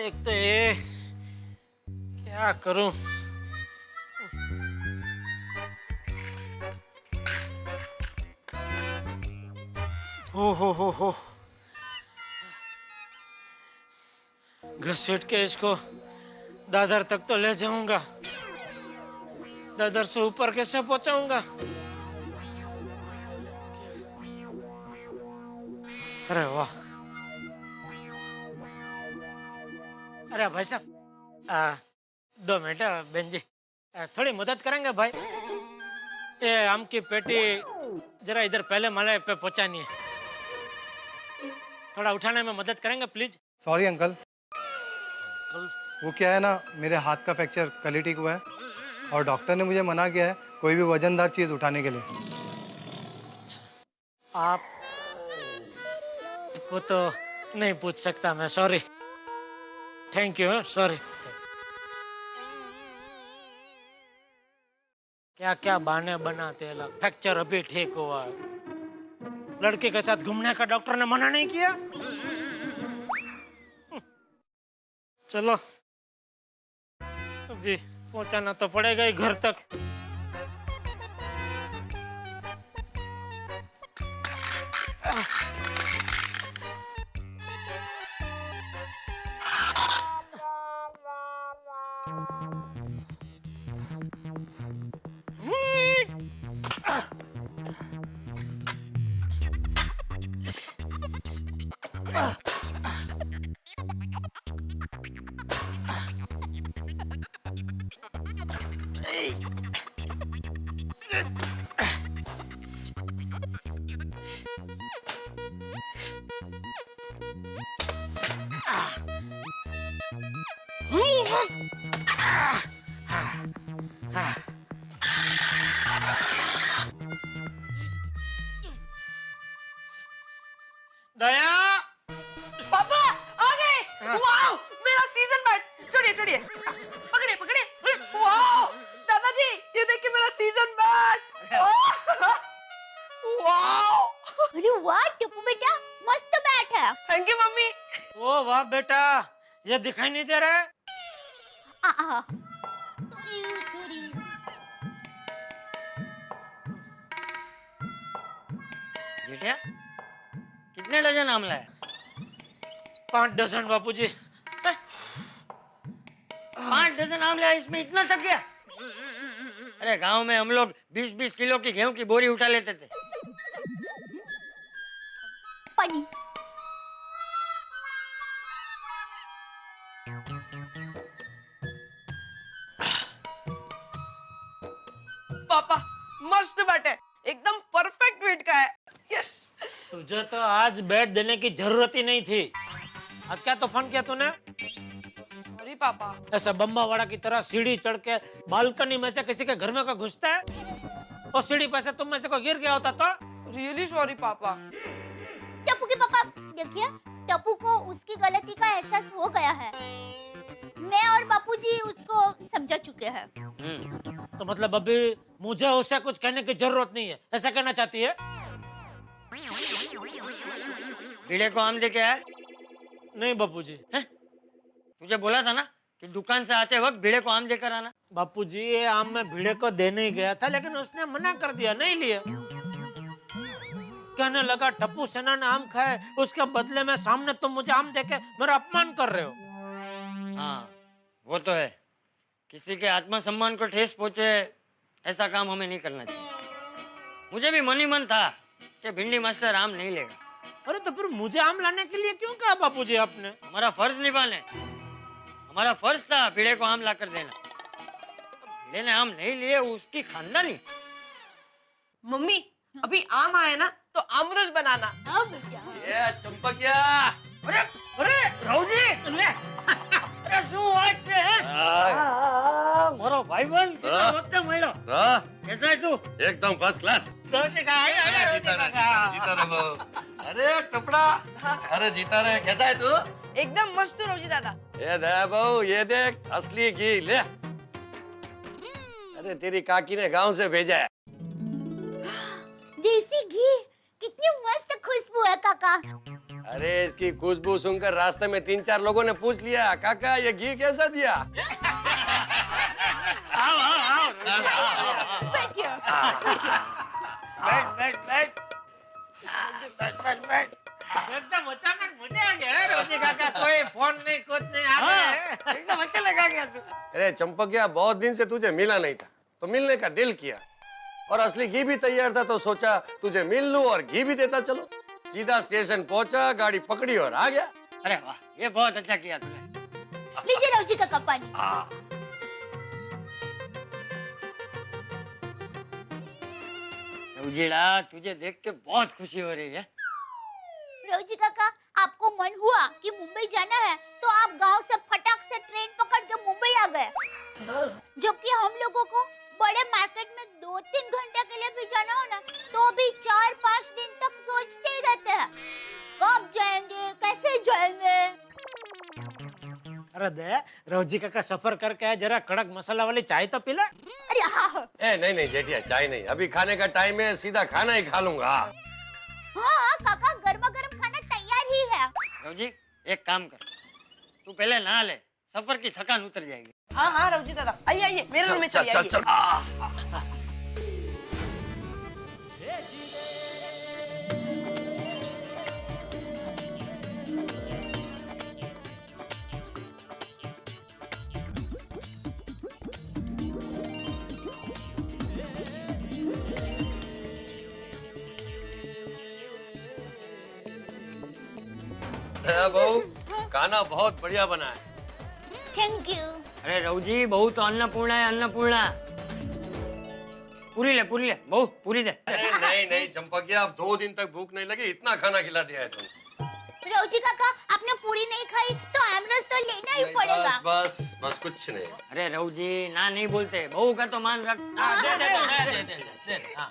एक तो ये क्या करूं। हो घसीट के इसको दादर तक तो ले जाऊंगा, दादर से ऊपर कैसे पहुंचाऊंगा। अरे वाह, अरे भाई साहब 2 मिनट बहन जी, थोड़ी मदद करेंगे भाई। ये आम की पेटी जरा इधर पहले माले पे पहुंचानी है, थोड़ा उठाने में मदद करेंगे प्लीज। सॉरी अंकल, कल वो क्या है ना, मेरे हाथ का फ्रैक्चर कल ही ठीक हुआ है और डॉक्टर ने मुझे मना किया है कोई भी वजनदार चीज़ उठाने के लिए। आप वो तो नहीं पूछ सकता मैं, सॉरी, थैंक यू, सॉरी। क्या क्या बहाने बनाते हैं लोग, फ्रैक्चर अभी ठीक हुआ, लड़के के साथ घूमने का डॉक्टर ने मना नहीं किया। चलो अभी पहुंचाना तो पड़ेगा ही घर तक। दया, पापा आ गए। वाओ, मेरा सीजन बैट। छोड़िए छोड़िए, पकड़िए पकड़िए। वाओ दादाजी, ये देखिए मेरा सीजन बैट। वाओ, अरे वाह टप्पू बेटा, मस्त बैट है। Thank you mummy. ओ वाह बेटा, ये दिखाई नहीं दे रहा है। सॉरी। जेठिया, कितने डजन आम लाया? 5 डजन बापूजी। 5 डजन आम लाया, इसमें इतना थक गया? अरे गांव में हम लोग 20-20 किलो की गेहूं की बोरी उठा लेते थे। पानी। पापा मस्त बैट है, एकदम परफेक्ट वेट का है। यस। तुझे तो आज बैट देने की जरूरत ही नहीं थी। आज क्या तूफान किया तूने? सॉरी पापा। ऐसा बम्बा वाड़ा की तरह सीढ़ी चढ़ के बालकनी में से किसी के घर में को घुसता है, और सीढ़ी पे से तुम में से कोई गिर गया होता तो? रियली सॉरी पापा। टप्पू के पापा देखिए, टप्पू को उसकी गलती का एहसास हो गया है। मैं और बापूजी उसको समझा चुके हैं। तो मतलब अभी मुझे उसे कुछ कहने की जरूरत नहीं है, ऐसा कहना चाहती है? भिड़े को आम लेके आया? नहीं बापूजी। तुझे बोला था ना कि दुकान से आते वक्त भिड़े को आम देकर आना। बापूजी ये आम मैं भिड़े को देने ही गया था, लेकिन उसने मना कर दिया, नहीं लिया। कहने लगा टप्पू सेना ने आम खाए, उसके बदले में सामने तुम मुझे आम देके मेरा अपमान कर रहे हो। हाँ वो तो है, किसी के आत्मसम्मान को ठेस पहुंचे ऐसा काम हमें नहीं करना चाहिए। मुझे भी मन ही मन था कि भिंडी मास्टर आम नहीं लेगा। अरे तो फिर मुझे आम लाने के लिए क्यों कहा बापूजी आपने? हमारा फर्ज निभाने, हमारा फर्ज था भिड़े को आम लाकर देना। तो भिड़े ने आम नहीं लिए, उसकी खानदानी। मम्मी अभी आम आए ना तो आमरस बनाना। ये चंपकिया, अरे अरे रावजी, अरे શું વાત છે? મારો ભાઈબંધ કેટલા વખતે મળ્યો? कैसा है तू? एकदम फर्स्ट क्लास। रोजी का आया, रोजी का। जीता रहो। अरे टपड़ा, अरे जीता रहे, कैसा है तू? एकदम मस्त रोजी दादा। ये दया बहू, ये देख असली घी ले। अरे तेरी काकी ने गांव से भेजा है। देसी घी, कितनी मस्त खुशबू है काका। अरे इसकी खुशबू सुनकर रास्ते में 3-4 लोगों ने पूछ लिया, काका ये घी कैसा दिया? आओ आओ आओ बैठिए। बैठ बैठ बैठ बैठ बैठ। एकदम अचानक मजा आ गया रोजी काका, कोई फोन नहीं कुछ नहीं आ गए। एकदम अच्छा लगा गया तू। अरे चंपकिया, बहुत दिन से तुझे मिला नहीं था तो मिलने का दिल किया, और असली घी भी तैयार था तो सोचा तुझे मिल लूं और घी भी देता चलो। सीधा स्टेशन पहुंचा, गाड़ी पकड़ी और आ गया। अरे वाह, ये बहुत अच्छा किया तूने। लीजिए रवजी काका पानी। उजीड़ा, तुझे देख के बहुत खुशी हो रही है। रवजी काका, आपको मन हुआ कि मुंबई जाना है तो आप गांव से फटाक से ट्रेन पकड़ के मुंबई आ गए, जबकि हम लोगों को बड़े मार्केट में 2-3 घंटे के लिए भी जाना हो ना तो भी 4-5 दिन तक सोचते ही रहते हैं कब जाएंगे, कैसे जाएंगे। अरे दे रोजी काका सफर करके आए, जरा कड़क मसाला वाली चाय तो पी ले। अरे हाँ ए नहीं नहीं जेठिया, चाय नहीं, अभी खाने का टाइम है, सीधा खाना ही खा लूंगा। हाँ काका, गर्मा गर्म खाना तैयार ही है। रवजी, एक काम कर, तू पहले नहा ले, सफर की थकान उतर जाएगी। हाँ हाँ रवजी दादा, आइए आइए मेरे रूम में चलिए, आइए। बहू, खाना बहुत बढ़िया बना है। Thank you. अरे रवजी, बहू तो अन्नपूर्णा है, अन्नपूर्णा। पूरी ले बहू, पूरी दे। अरे नहीं नहीं चंपकिया, अब 2 दिन तक भूख नहीं लगी, इतना खाना खिला दिया है तुम। रवजी काका, आपने पूरी नहीं खाई तो एमरस तो लेना ही पड़ेगा। बस बस बस कुछ नहीं। अरे रवजी, ना नहीं बोलते, बहू का तो मान रख। दे दे दे दे दे दे। हाँ।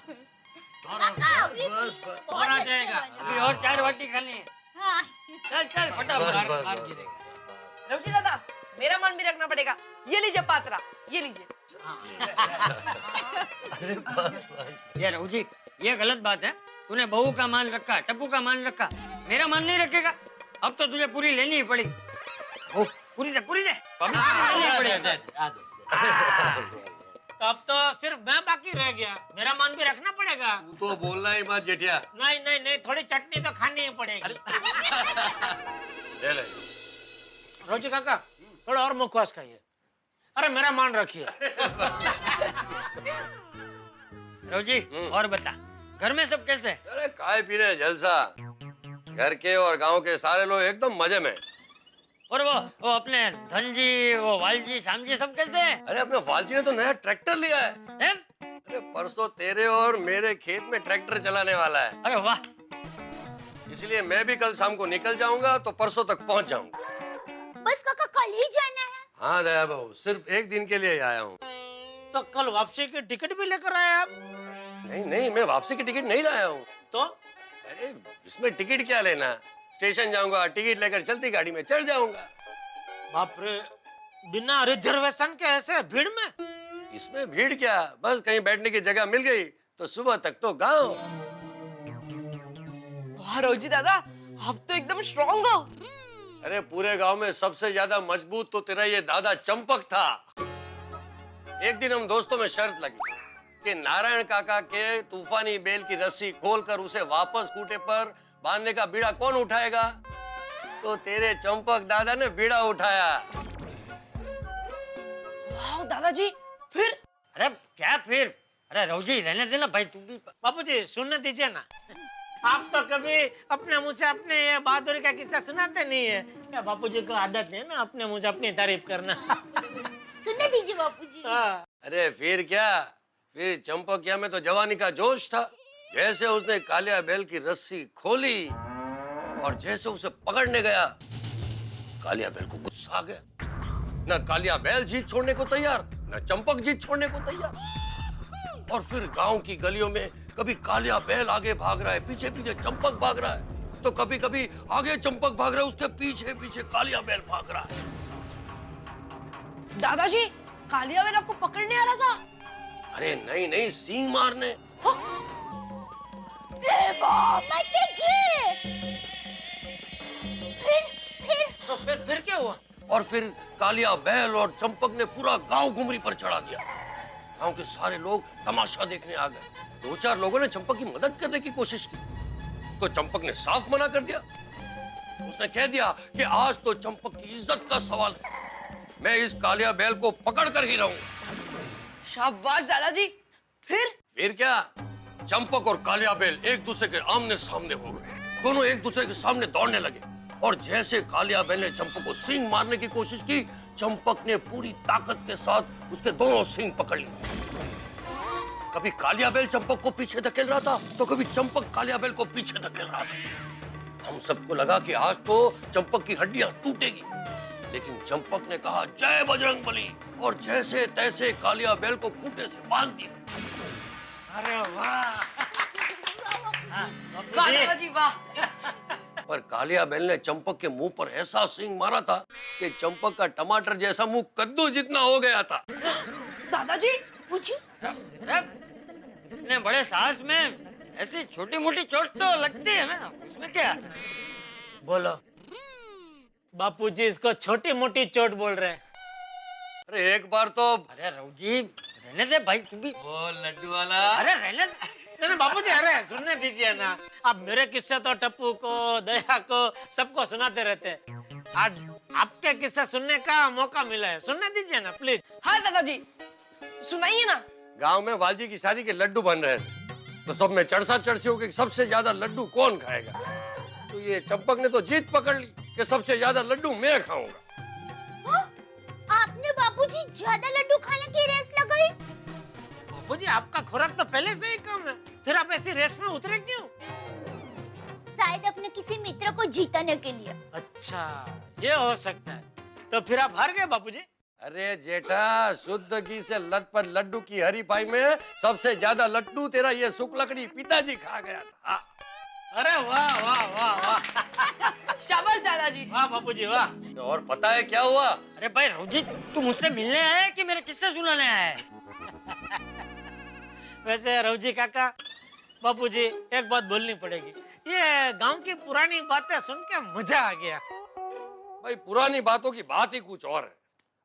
काका, अभी बस, भी बस, बहुत आ अच्छे जाएगा। बने। अभी और 4 बाटी खानी है। हाँ। चल चल बस, फटाफट। बस, बाहर बस। गिरेगा। रवजी दादा, मेरा मन भी रखना पड़ेगा। ये लीजिए पात्रा, ये लीजिए। अरे बस बस। ये रवजी, ये गलत बात है। तूने बहू का मान रखा, टप्पू का मान रखा, मेरा मान नहीं रखेगा। अब तो तुझे पूरी लेनी ही पड़ेगी। ओ, पूरी दे लेनी पड़ेगी। तो अब तो सिर्फ मैं बाकी रह गया, मेरा मान भी रखना पड़ेगा। तू तो बोलना ही मत जेठिया। नहीं नहीं नहीं, थोड़ी चटनी तो खानी ही पड़ेगी। ले ले। रोजी काका, थोड़ा और मुखवास खाइए। अरे मेरा मान रखिए। रवजी, और बता, घर में सब कैसे? अरे खाए पी रहे जलसा, घर के और गांव के सारे लोग एकदम मजे में। और वो अपने धनजी, वो वालजी, श्यामजी सब कैसे? अरे अपने वालजी ने तो नया ट्रैक्टर लिया है। हैं? अरे परसों तेरे और मेरे खेत में ट्रैक्टर चलाने वाला है, अरे वाह, इसलिए मैं भी कल शाम को निकल जाऊंगा तो परसों तक पहुंच जाऊंगा। बस काका, कल ही जाना है। हाँ दया बहू, सिर्फ 1 दिन के लिए ही आया हूँ। तो कल वापसी की टिकट भी लेकर आए आप? नहीं नहीं, मैं वापसी की टिकट नहीं लाया हूँ। तो अरे इसमें टिकट क्या लेना, स्टेशन जाऊंगा, टिकट लेकर चलती गाड़ी में चढ़ जाऊंगा। बाप रे, बिना रिजर्वेशन के ऐसे भीड़ में? इसमें भीड़ क्या, बस कहीं बैठने की जगह मिल गई तो सुबह तक तो गाँव। वाह रवजी दादा, आप तो एकदम स्ट्रॉन्ग हो। अरे पूरे गांव में सबसे ज्यादा मजबूत तो तेरा ये दादा चंपक था। एक दिन हम दोस्तों में शर्त लगी कि नारायण काका के तूफानी बेल की रस्सी खोलकर उसे वापस खूंटे पर बांधने का बीड़ा कौन उठाएगा, तो तेरे चंपक दादा ने बीड़ा उठाया। वाह दादाजी, फिर? अरे क्या फिर? अरे रवजी, रहने देना भाई, तू भी। बापूजी सुनने दीजिए ना, आप तो कभी अपने मुंह से अपने ये बहादुरी का किस्सा सुनाते नहीं है। क्या बापूजी को आदत है ना अपने मुंह से अपनी तारीफ करना। सुनने दीजिए बापूजी। हाँ। अरे फिर क्या, फिर चंपकिया में तो जवानी का जोश था। जैसे उसने कालिया बैल की रस्सी खोली और जैसे उसे पकड़ने गया, कालिया बैल को गुस्सा आ गया। न कालिया बैल जीत छोड़ने को तैयार, न चंपक जीत छोड़ने को तैयार। और फिर गांव की गलियों में कभी कालिया बैल आगे भाग रहा है, पीछे पीछे चंपक भाग रहा है, तो कभी कभी आगे चंपक भाग रहा है, उसके पीछे पीछे कालिया बैल भाग रहा है। दादाजी, कालिया बैल आपको पकड़ने आ रहा था? अरे नहीं नहीं, सींग मारने। वो मत दीजिए। फिर तो फिर क्या हुआ? और फिर कालिया बैल और चंपक ने पूरा गांव घुमरी पर चढ़ा दिया। गांव के सारे लोग तमाशा देखने आ गए। 2-4 लोगों ने चंपक की मदद करने की कोशिश की, तो चंपक ने साफ मना कर दिया। उसने कह दिया कि आज तो चंपक की इज्जत का सवाल है, मैं इस कालिया बैल को पकड़ कर ही रहूंगा। शाबाश दादाजी। फिर क्या, चंपक और कालिया बैल एक दूसरे के आमने सामने हो गए। दोनों एक दूसरे के सामने दौड़ने लगे, और जैसे कालिया बैल ने चंपक को सींग मारने की कोशिश की, चंपक ने पूरी ताकत के साथ उसके दोनों सींग पकड़ लिए। कभी कालिया बैल चंपक को पीछे धकेल रहा था, तो कभी चंपक कालिया बैल को पीछे धकेल रहा था। हम सबको लगा कि आज तो चंपक की हड्डियां टूटेगी, लेकिन चंपक ने कहा जय बजरंग बली, और जैसे तैसे कालिया बैल को खूंटे से बांध दिया। अरे वाह! वाह दादाजी वाह। पर कालिया बैल ने चंपक के मुंह पर ऐसा सींग मारा था कि चंपक का टमाटर जैसा मुंह कद्दू जितना हो गया था। दादाजी मुझे इतने बड़े साहस में ऐसी छोटी मोटी चोट तो लगती है ना, उसमें क्या? बोलो, बापूजी इसको छोटी मोटी चोट बोल रहे हैं। अरे एक बार तो अरे रघुजी रहने दे भाई, तू भी। वो लड्डू वाला, अरे रहने दे। नहीं बापूजी, अरे सुनने दीजिए ना। आप मेरे किस्से तो टप्पू को, दया को, सबको सुनाते रहते हैं। आज आपके किस्से सुनने का मौका मिला है, सुनने दीजिए ना प्लीज। हाँ दादाजी सुनाइए ना। गांव में वालजी की शादी के लड्डू बन रहे थे, तो सब में चर्चा चर्ची हो गई सबसे ज्यादा लड्डू कौन खाएगा। तो ये चंपक ने तो जीत पकड़ ली कि सबसे ज्यादा लड्डू मैं खाऊंगा। आपने बापूजी ज्यादा लड्डू खाने की रेस लगाई? बापूजी आपका खुराक तो पहले से ही कम है, फिर आप ऐसी रेस में उतरे क्यों? शायद अपने किसी मित्र को जीतने के लिए। अच्छा, ये हो सकता है। तो फिर आप हार गए बापूजी। अरे जेठा, शुद्ध घी से लत पर लड्डू की हरीफाई में सबसे ज्यादा लड्डू तेरा ये सुकलकड़ी पिताजी खा गया था। अरे वाह वाह वाह वाह! शाबाश दादाजी। वाह बापूजी वाह! और पता है क्या हुआ? अरे भाई रघुजी, तू मुझसे मिलने आया है कि मेरे किस्से सुनाने आया है? वैसे रवजी काका, बापूजी एक बात बोलनी पड़ेगी। ये गांव की पुरानी बातें सुन के मजा आ गया। भाई पुरानी बातों की बात ही कुछ और है।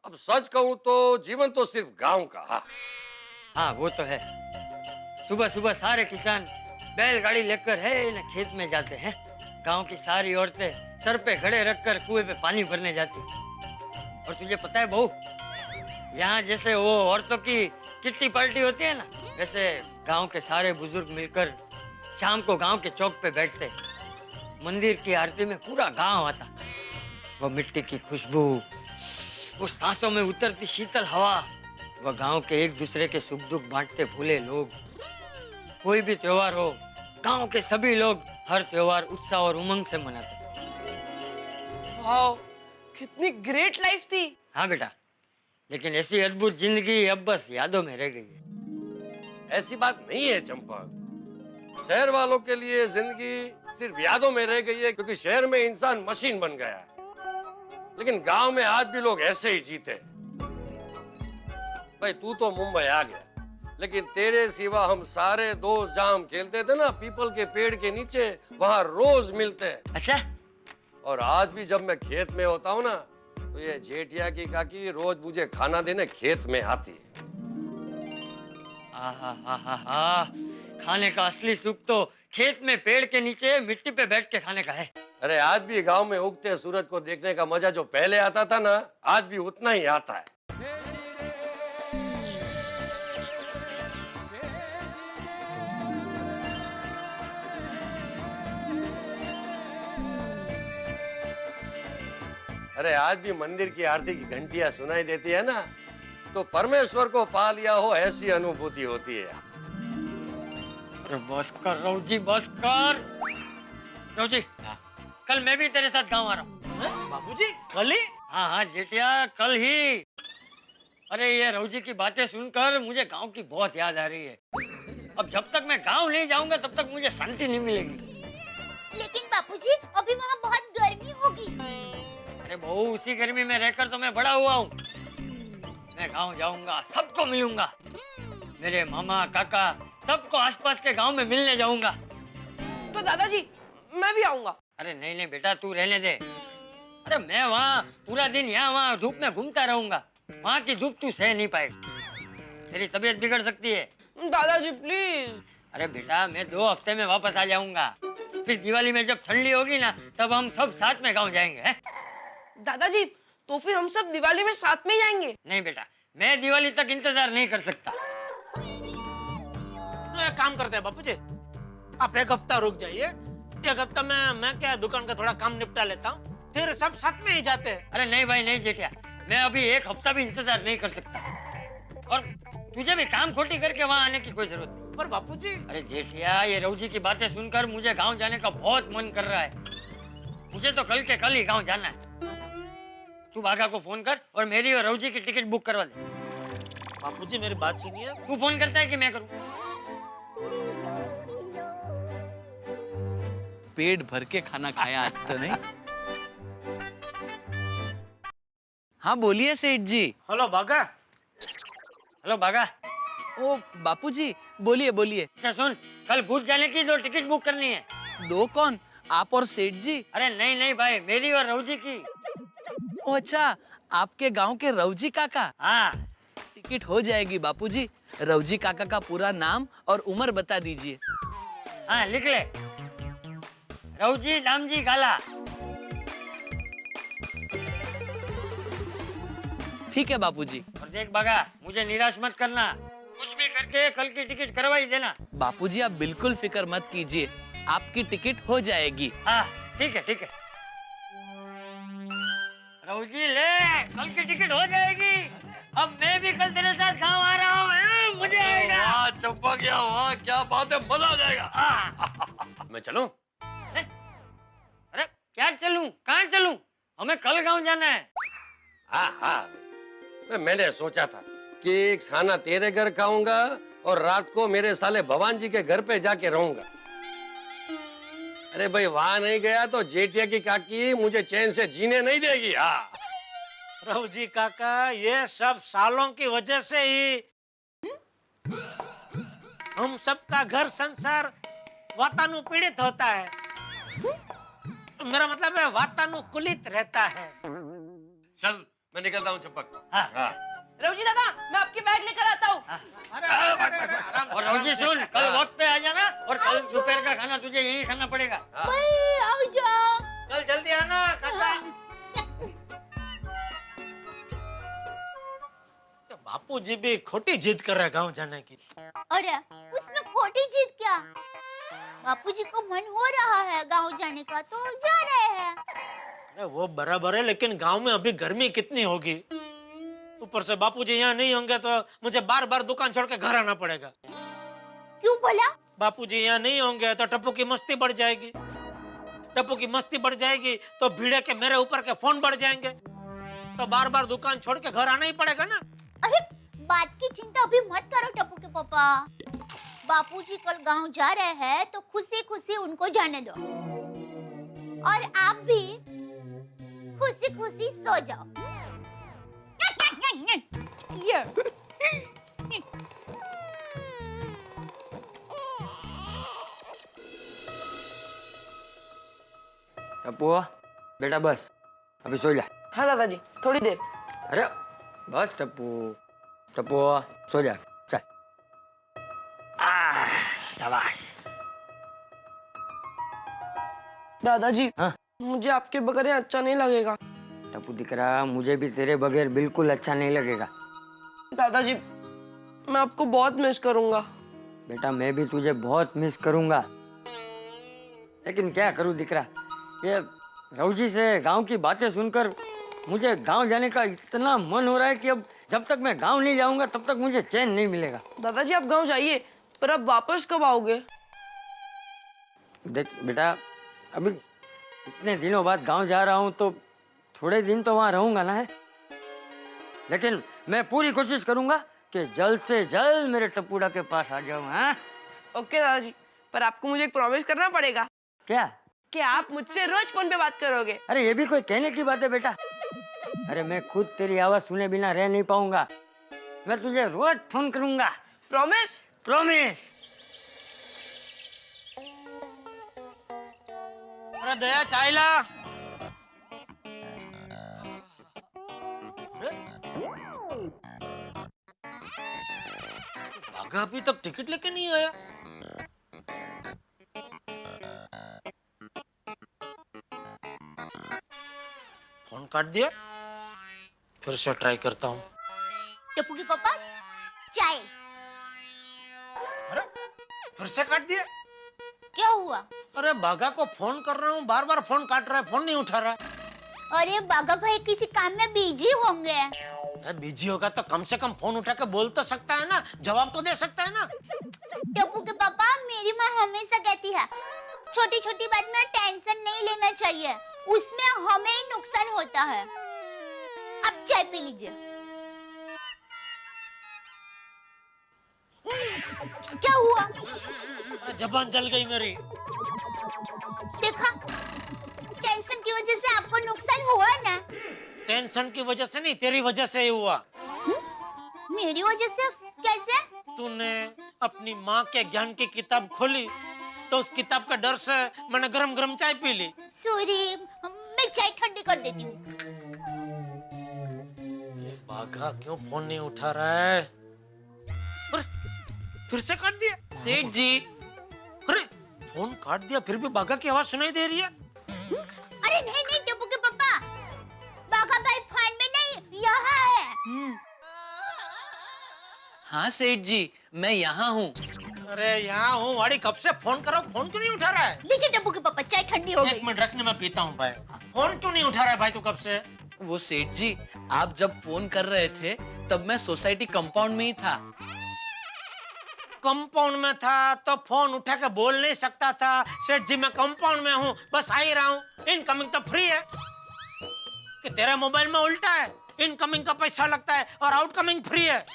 अब सच कहूँ तो जीवन तो सिर्फ गांव का। हाँ वो तो है। सुबह सुबह सारे किसान बैलगाड़ी लेकर है ना खेत में जाते हैं। गांव की सारी औरतें सर पे घड़े रखकर कुएं पे पानी भरने जाती। और तुझे पता है बहू, यहाँ जैसे वो औरतों की किट्टी पार्टी होती है ना, वैसे गांव के सारे बुजुर्ग मिलकर शाम को गांव के चौक पे बैठते। मंदिर की आरती में पूरा गांव आता। वो मिट्टी की खुशबू, वो सांसों में उतरती शीतल हवा, वो गांव के एक दूसरे के सुख दुख बांटते भूले लोग। कोई भी त्योहार हो, गांव के सभी लोग हर त्योहार उत्साह और उमंग से मनाते। वाओ, कितनी ग्रेट लाइफ थी। हाँ बेटा, लेकिन ऐसी अद्भुत जिंदगी अब बस यादों में रह गई है। ऐसी बात नहीं है चंपा। शहर वालों के लिए जिंदगी सिर्फ यादों में रह गई है, क्योंकि शहर में इंसान मशीन बन गया है। लेकिन गांव में आज भी लोग ऐसे ही जीते। भाई तू तो मुंबई आ गया, लेकिन तेरे सिवा हम सारे दोस्त जहां हम खेलते थे ना पीपल के पेड़ के नीचे, वहां रोज मिलते हैं। अच्छा, और आज भी जब मैं खेत में होता हूँ ना, तो ये जेठिया की काकी रोज मुझे खाना देने खेत में आती है। खाने का असली सुख तो खेत में पेड़ के नीचे मिट्टी पे बैठ के खाने का है। अरे आज भी गांव में उगते सूरज को देखने का मजा जो पहले आता था ना, आज भी उतना ही आता है। अरे आज भी मंदिर की आरती की घंटियां सुनाई देती है ना, तो परमेश्वर को पा लिया हो ऐसी अनुभूति होती है। अरे बस कर रघुजी, बस कर। रघुजी, कल मैं भी तेरे साथ गांव आ रहा हूँ। बापूजी कल ही? हाँ हाँ जेठिया, कल ही। अरे ये रघुजी की बातें सुनकर मुझे गांव की बहुत याद आ रही है। अब जब तक मैं गांव नहीं जाऊंगा तब तक मुझे शांति नहीं मिलेगी। लेकिन बापूजी अभी वहाँ बहुत गर्मी होगी। अरे बहू, उसी गर्मी में रहकर तो मैं बड़ा हुआ हूँ। मैं गांव जाऊंगा, सबको मिलूंगा। मेरे मामा काका सबको आसपास के गांव में मिलने जाऊंगा। तो दादाजी मैं भी आऊंगा। अरे नहीं नहीं बेटा, तू रहने दे। अरे मैं वहाँ पूरा दिन यहाँ वहाँ धूप में घूमता रहूंगा। वहाँ की धूप तू सह नहीं पाएगा, तेरी तबीयत बिगड़ सकती है। दादाजी प्लीज। अरे बेटा, मैं 2 हफ्ते में वापस आ जाऊंगा। फिर दिवाली में जब ठंडी होगी ना, तब हम सब साथ में गाँव जाएंगे, हैं? दादाजी तो फिर हम सब दिवाली में साथ में जाएंगे। नहीं बेटा, मैं दिवाली तक इंतजार नहीं कर सकता। तो एक काम करते हैं बापूजी, आप 1 हफ्ता रुक जाइए। 1 हफ्ता में मैं क्या दुकान का थोड़ा काम निपटा लेता हूँ, फिर सब साथ में ही जाते हैं। अरे नहीं भाई नहीं जेठिया, मैं अभी 1 हफ्ता भी इंतजार नहीं कर सकता। और तुझे भी काम खोटी करके वहाँ आने की कोई जरूरत नहीं। पर बापूजी, अरे जेठिया, ये रवजी की बातें सुनकर मुझे गांव जाने का बहुत मन कर रहा है। मुझे तो कल के कल ही गांव जाना है। तू बाघा को फोन कर और मेरी और रवजी की टिकट बुक करवा दे। बापूजी मेरी बात सुनिए। तू फोन करता है कि मैं करूँ? पेट भर के खाना खाया आज तो नहीं। हाँ बोलिए सेठ जी। हेलो बागा। हेलो बाघा। ओ बापूजी, बोलिए बोलिए। अच्छा सुन, कल भूत जाने की 2 टिकट बुक करनी है। 2 कौन, आप और सेठ जी? अरे नहीं नहीं भाई, मेरी और रवजी की। ओ अच्छा, आपके गांव के रवजी काका। हाँ टिकट हो जाएगी बापूजी। रवजी काका का पूरा नाम और उम्र बता दीजिए। हाँ लिख ले, रवजी दामजी गाला। ठीक है बापूजी। और देख बाघा, मुझे निराश मत करना, कुछ भी करके कल की टिकट करवा ही देना। बापूजी आप बिल्कुल फिक्र मत कीजिए, आपकी टिकट हो जाएगी। हाँ ठीक है ठीक है। रवजी ले, कल की टिकट हो जाएगी। अब मैं भी कल तेरे साथ गांव आ रहा हूँ, मुझे आएगा। वाह चंपा क्या, वाह क्या बात है, मजा आ जाएगा। मैं चलूं? अरे क्या चलूं, कहाँ चलूं? हमें कल गांव जाना है। हाँ, मैंने सोचा था कि एक खाना तेरे घर खाऊंगा और रात को मेरे साले भगवान जी के घर पे जाके रहूंगा। अरे भाई, वहां नहीं गया तो जेठिया की काकी मुझे चैन से जीने नहीं देगी। हाँ रवजी काका, ये सब सालों की वजह से ही हम सबका घर संसार वातानुपीड़ित होता है। मेरा मतलब है वातानुकूलित रहता है। चल मैं निकलता हूँ चंपक। हाँ। हाँ। रवजी दादा, मैं आपकी बैग लेकर आता हूँ। और रवजी सुन, कल वक्त पे आ जाना और कल दोपहर का खाना तुझे यहीं खाना पड़ेगा। भाई आओ जाओ। कल जल्दी आना काका। बापूजी भी खोटी जिद कर रहे गांव जाने की। अरे उसमें खोटी जिद क्या? बापूजी को मन हो रहा है गांव जाने का तो जा रहे हैं। अरे वो बराबर है, लेकिन गांव में अभी गर्मी कितनी होगी। ऊपर से बापूजी यहाँ नहीं होंगे तो मुझे बार बार दुकान छोड़ के घर आना पड़ेगा। क्यों बोला? बापूजी यहाँ नहीं होंगे तो टप्पू की मस्ती बढ़ जाएगी। टप्पू की मस्ती बढ़ जाएगी तो भिड़े के मेरे ऊपर के फोन बढ़ जाएंगे, तो बार बार दुकान छोड़ के घर आना ही पड़ेगा ना। अरे बात की चिंता अभी मत करो टप्पू के पापा। बापूजी कल गांव जा रहे हैं तो खुशी खुशी उनको जाने दो, और आप भी खुशी खुशी सो जाओ। ये टप्पू बेटा बस, अभी सो जा। हाँ दादाजी, थोड़ी देर। अरे बस टप्पू, टप्पू सो जा, चल। शाबाश। दादाजी हाँ? मुझे आपके बगैर यहाँ अच्छा नहीं लगेगा। टप्पू दिख रहा, मुझे भी तेरे बगैर बिल्कुल अच्छा नहीं लगेगा। दादाजी मैं आपको बहुत मिस करूंगा। बेटा मैं भी तुझे बहुत मिस करूंगा, लेकिन क्या करूं दिख रहा, ये रवजी से गांव की बातें सुनकर मुझे गांव जाने का इतना मन हो रहा है कि अब जब तक मैं गांव नहीं जाऊंगा तब तक मुझे चैन नहीं मिलेगा। दादाजी आप गांव जाइए, पर अब वापस कब आओगे? देख बेटा, अभी इतने दिनों बाद गांव जा रहा हूं तो थोड़े दिन तो वहां रहूंगा ना है, लेकिन मैं पूरी कोशिश करूंगा कि जल्द से जल्द मेरे टप्पूड़ा के पास आ जाऊं। हाँ ओके दादाजी, पर आपको मुझे एक प्रॉमिस करना पड़ेगा क्या? कि आप मुझसे रोज फोन पे बात करोगे। अरे ये भी कोई कहने की बात है बेटा? अरे मैं खुद तेरी आवाज सुने बिना रह नहीं पाऊंगा, मैं तुझे रोज फोन करूंगा। प्रॉमिस? प्रॉमिस। अरे दया चाय ला। भागा अभी तक टिकट लेके नहीं आया। फोन काट दिया, फिर से ट्राई करता हूँ। टप्पू के पापा चाय। अरे फिर से काट दिया। क्या हुआ? अरे बागा को फोन कर रहा हूँ, बार बार फोन काट रहा है, फोन नहीं उठा रहा है। अरे बागा भाई किसी काम में बिजी होंगे। अरे बिजी होगा तो कम से कम फोन उठा के बोल तो सकता है ना, जवाब तो दे सकता है ना। टप्पू के पापा मेरी माँ हमेशा कहती है छोटी छोटी बात में टेंशन नहीं लेना चाहिए, उसमें हमें ही नुकसान होता है। अब चाय पी लीजिए। क्या हुआ? अरे जबान जल गई मेरी। देखा, टेंशन की वजह से आपको नुकसान हुआ ना। टेंशन की वजह से नहीं, तेरी वजह से ही हुआ। मेरी वजह से कैसे? तूने अपनी माँ के ज्ञान की किताब खोली तो उस किताब का डर से मैंने गरम गरम चाय पी ली। सॉरी, मैं चाय ठंडी कर देती हूँ। बाघा क्यों फोन नहीं उठा रहा है? अरे फिर से काट दिया। सेठ जी, अरे फोन काट दिया, फिर भी बाघा की आवाज सुनाई दे रही है। अरे नहीं नहीं टप्पू के पापा, बागा भाई फोन में नहीं, यहाँ है। हाँ सेठ जी, मैं यहाँ हूँ। अरे यहाँ हूँ वाड़ी, कब से फोन करो, फोन क्यों नहीं उठा रहा है? लीजिए टप्पू के पापा, चाय ठंडी हो एक गई। मिनट रखने में पीता हूँ भाई। फोन क्यों नहीं उठा रहा है भाई तू कब से? वो सेठ जी, आप जब फोन कर रहे थे तब मैं सोसाइटी कंपाउंड में ही था। कंपाउंड में था तो फोन उठा के बोल नहीं सकता था सेठ जी मैं कंपाउंड में हूँ, बस आ ही रहा हूँ। इनकमिंग तो फ्री है कि तेरे मोबाइल में उल्टा है, इनकमिंग का पैसा लगता है और आउटकमिंग फ्री है।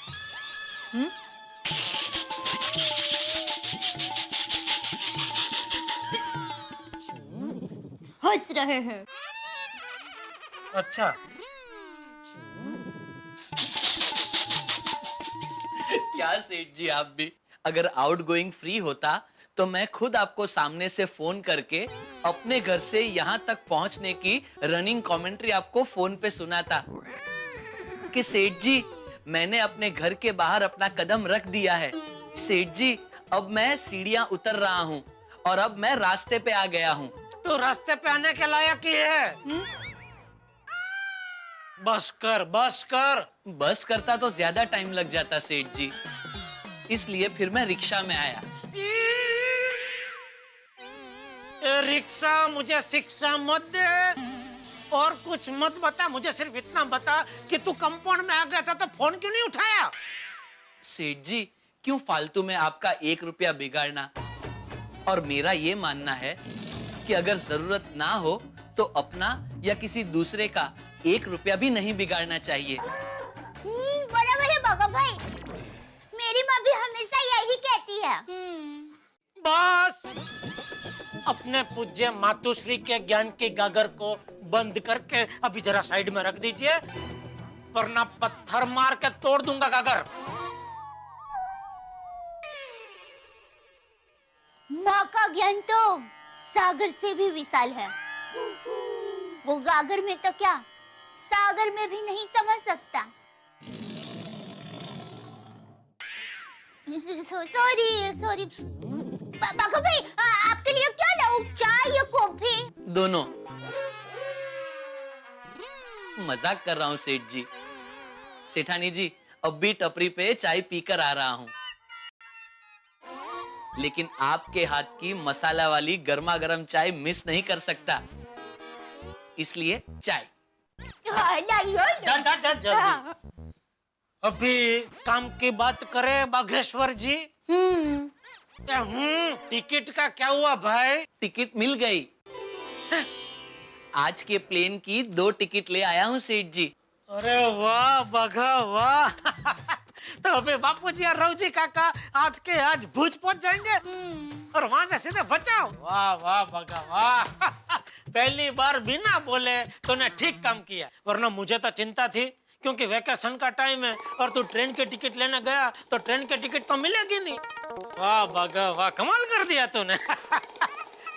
हंस रहे हैं। अच्छा क्या सेठ जी, आप भी अगर आउटगोइंग फ्री होता तो मैं खुद आपको सामने से फोन करके अपने घर से यहाँ तक पहुंचने की रनिंग कमेंट्री आपको फोन पे सुनाता कि सेठ जी मैंने अपने घर के बाहर अपना कदम रख दिया है। सेठ जी अब मैं सीढ़ियां उतर रहा हूँ और अब मैं रास्ते पे आ गया हूँ। तो रास्ते पे आने के लायक ही है। बस कर बस कर। बस करता तो ज्यादा टाइम लग जाता सेठ जी, इसलिए फिर मैं रिक्शा में आया। ए रिक्शा, मुझे शिक्षा मत दे और कुछ मत बता, मुझे सिर्फ इतना बता कि तू कंपाउंड में आ गया था तो फोन क्यों नहीं उठाया? सेठ जी क्यों फालतू में आपका 1 रुपया बिगाड़ना, और मेरा ये मानना है कि अगर जरूरत ना हो तो अपना या किसी दूसरे का 1 रुपया भी नहीं बिगाड़ना चाहिए। बराबर है बागा भाई, मेरी माँ भी हमेशा यही कहती है। बस अपने पूज्य मातुश्री के ज्ञान के गागर को बंद करके अभी जरा साइड में रख दीजिए, वरना पत्थर मार के तोड़ दूंगा गागर। माँ का ज्ञान तो सागर से भी विशाल है, वो गागर में तो क्या सागर में भी नहीं समझ सकता। सॉरी सॉरी बागा भाई, आपके लिए क्या लाऊं, चाय या कॉफी? दोनों। मजाक कर रहा हूँ सेठ जी। सेठानी जी अब भी टपरी पे चाय पीकर आ रहा हूँ, लेकिन आपके हाथ की मसाला वाली गर्मा गर्म चाय मिस नहीं कर सकता, इसलिए चाय। जा जा जा जल्दी। अभी काम की बात करें बागेश्वर जी। टिकट का क्या हुआ भाई? टिकट मिल गई। आज के प्लेन की 2 टिकट ले आया हूँ सेठ जी। अरे वाह बाघा वाह। तो अबे बापू जी और राव जी काका आज के आज भुज पहुंच जाएंगे और वहां से सीधे बचाओ। वाह वाह बाघा वाह। पहली बार बिना बोले तूने ठीक काम किया, वरना मुझे तो चिंता थी क्योंकि वैकेशन का टाइम है और तू ट्रेन के टिकट लेने गया तो ट्रेन के टिकट तो मिलेगी नहीं। वाह बाघा वाह, कमाल कर दिया तूने।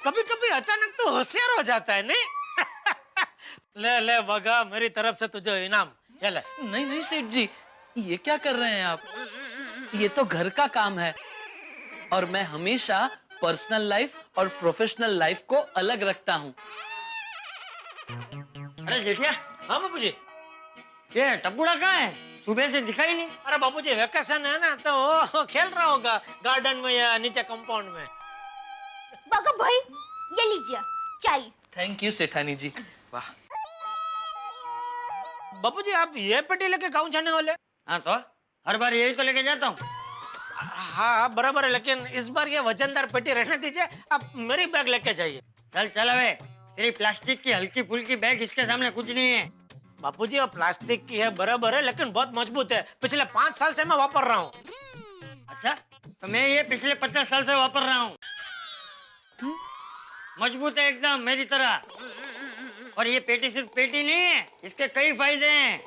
कभी कभी अचानक तो होशियार हो जाता है नहीं? ले ले बगा, मेरी तरफ से तुझे इनाम, ये ले। नहीं नहीं सेठ जी, ये क्या कर रहे हैं आप? ये तो घर का काम है और मैं हमेशा पर्सनल लाइफ और प्रोफेशनल लाइफ को अलग रखता हूँ। अरे जेठिया, हाँ बापूजी। ये टप्पूड़ा कहाँ है? सुबह से दिखाई नहीं। अरे बापूजी वेकेशन है ना, तो वो खेल रहा होगा गार्डन में या नीचे कंपाउंड में। बगा भाई, ये लीजिए चाय। थैंक यू सेठानी जी। वाह, बापूजी आप ये पेटी लेके गाँव जाने वाले? हाँ तो हर बार यही तो लेके जाता हूँ। हाँ बराबर है, लेकिन इस बार ये वजनदार पेटी रहने दीजिए, आप मेरी बैग लेके जाइए। चल चल अबे, तेरी प्लास्टिक की हल्की फुल्की बैग इसके सामने कुछ नहीं है। बापूजी वो प्लास्टिक की है बराबर है, लेकिन बहुत मजबूत है, पिछले 5 साल से मैं वापर रहा हूँ। अच्छा, तो मैं ये पिछले 50 साल से वापर रहा हूँ। मजबूत है एकदम मेरी तरह। और ये पेटी सिर्फ पेटी नहीं है, इसके कई फायदे हैं।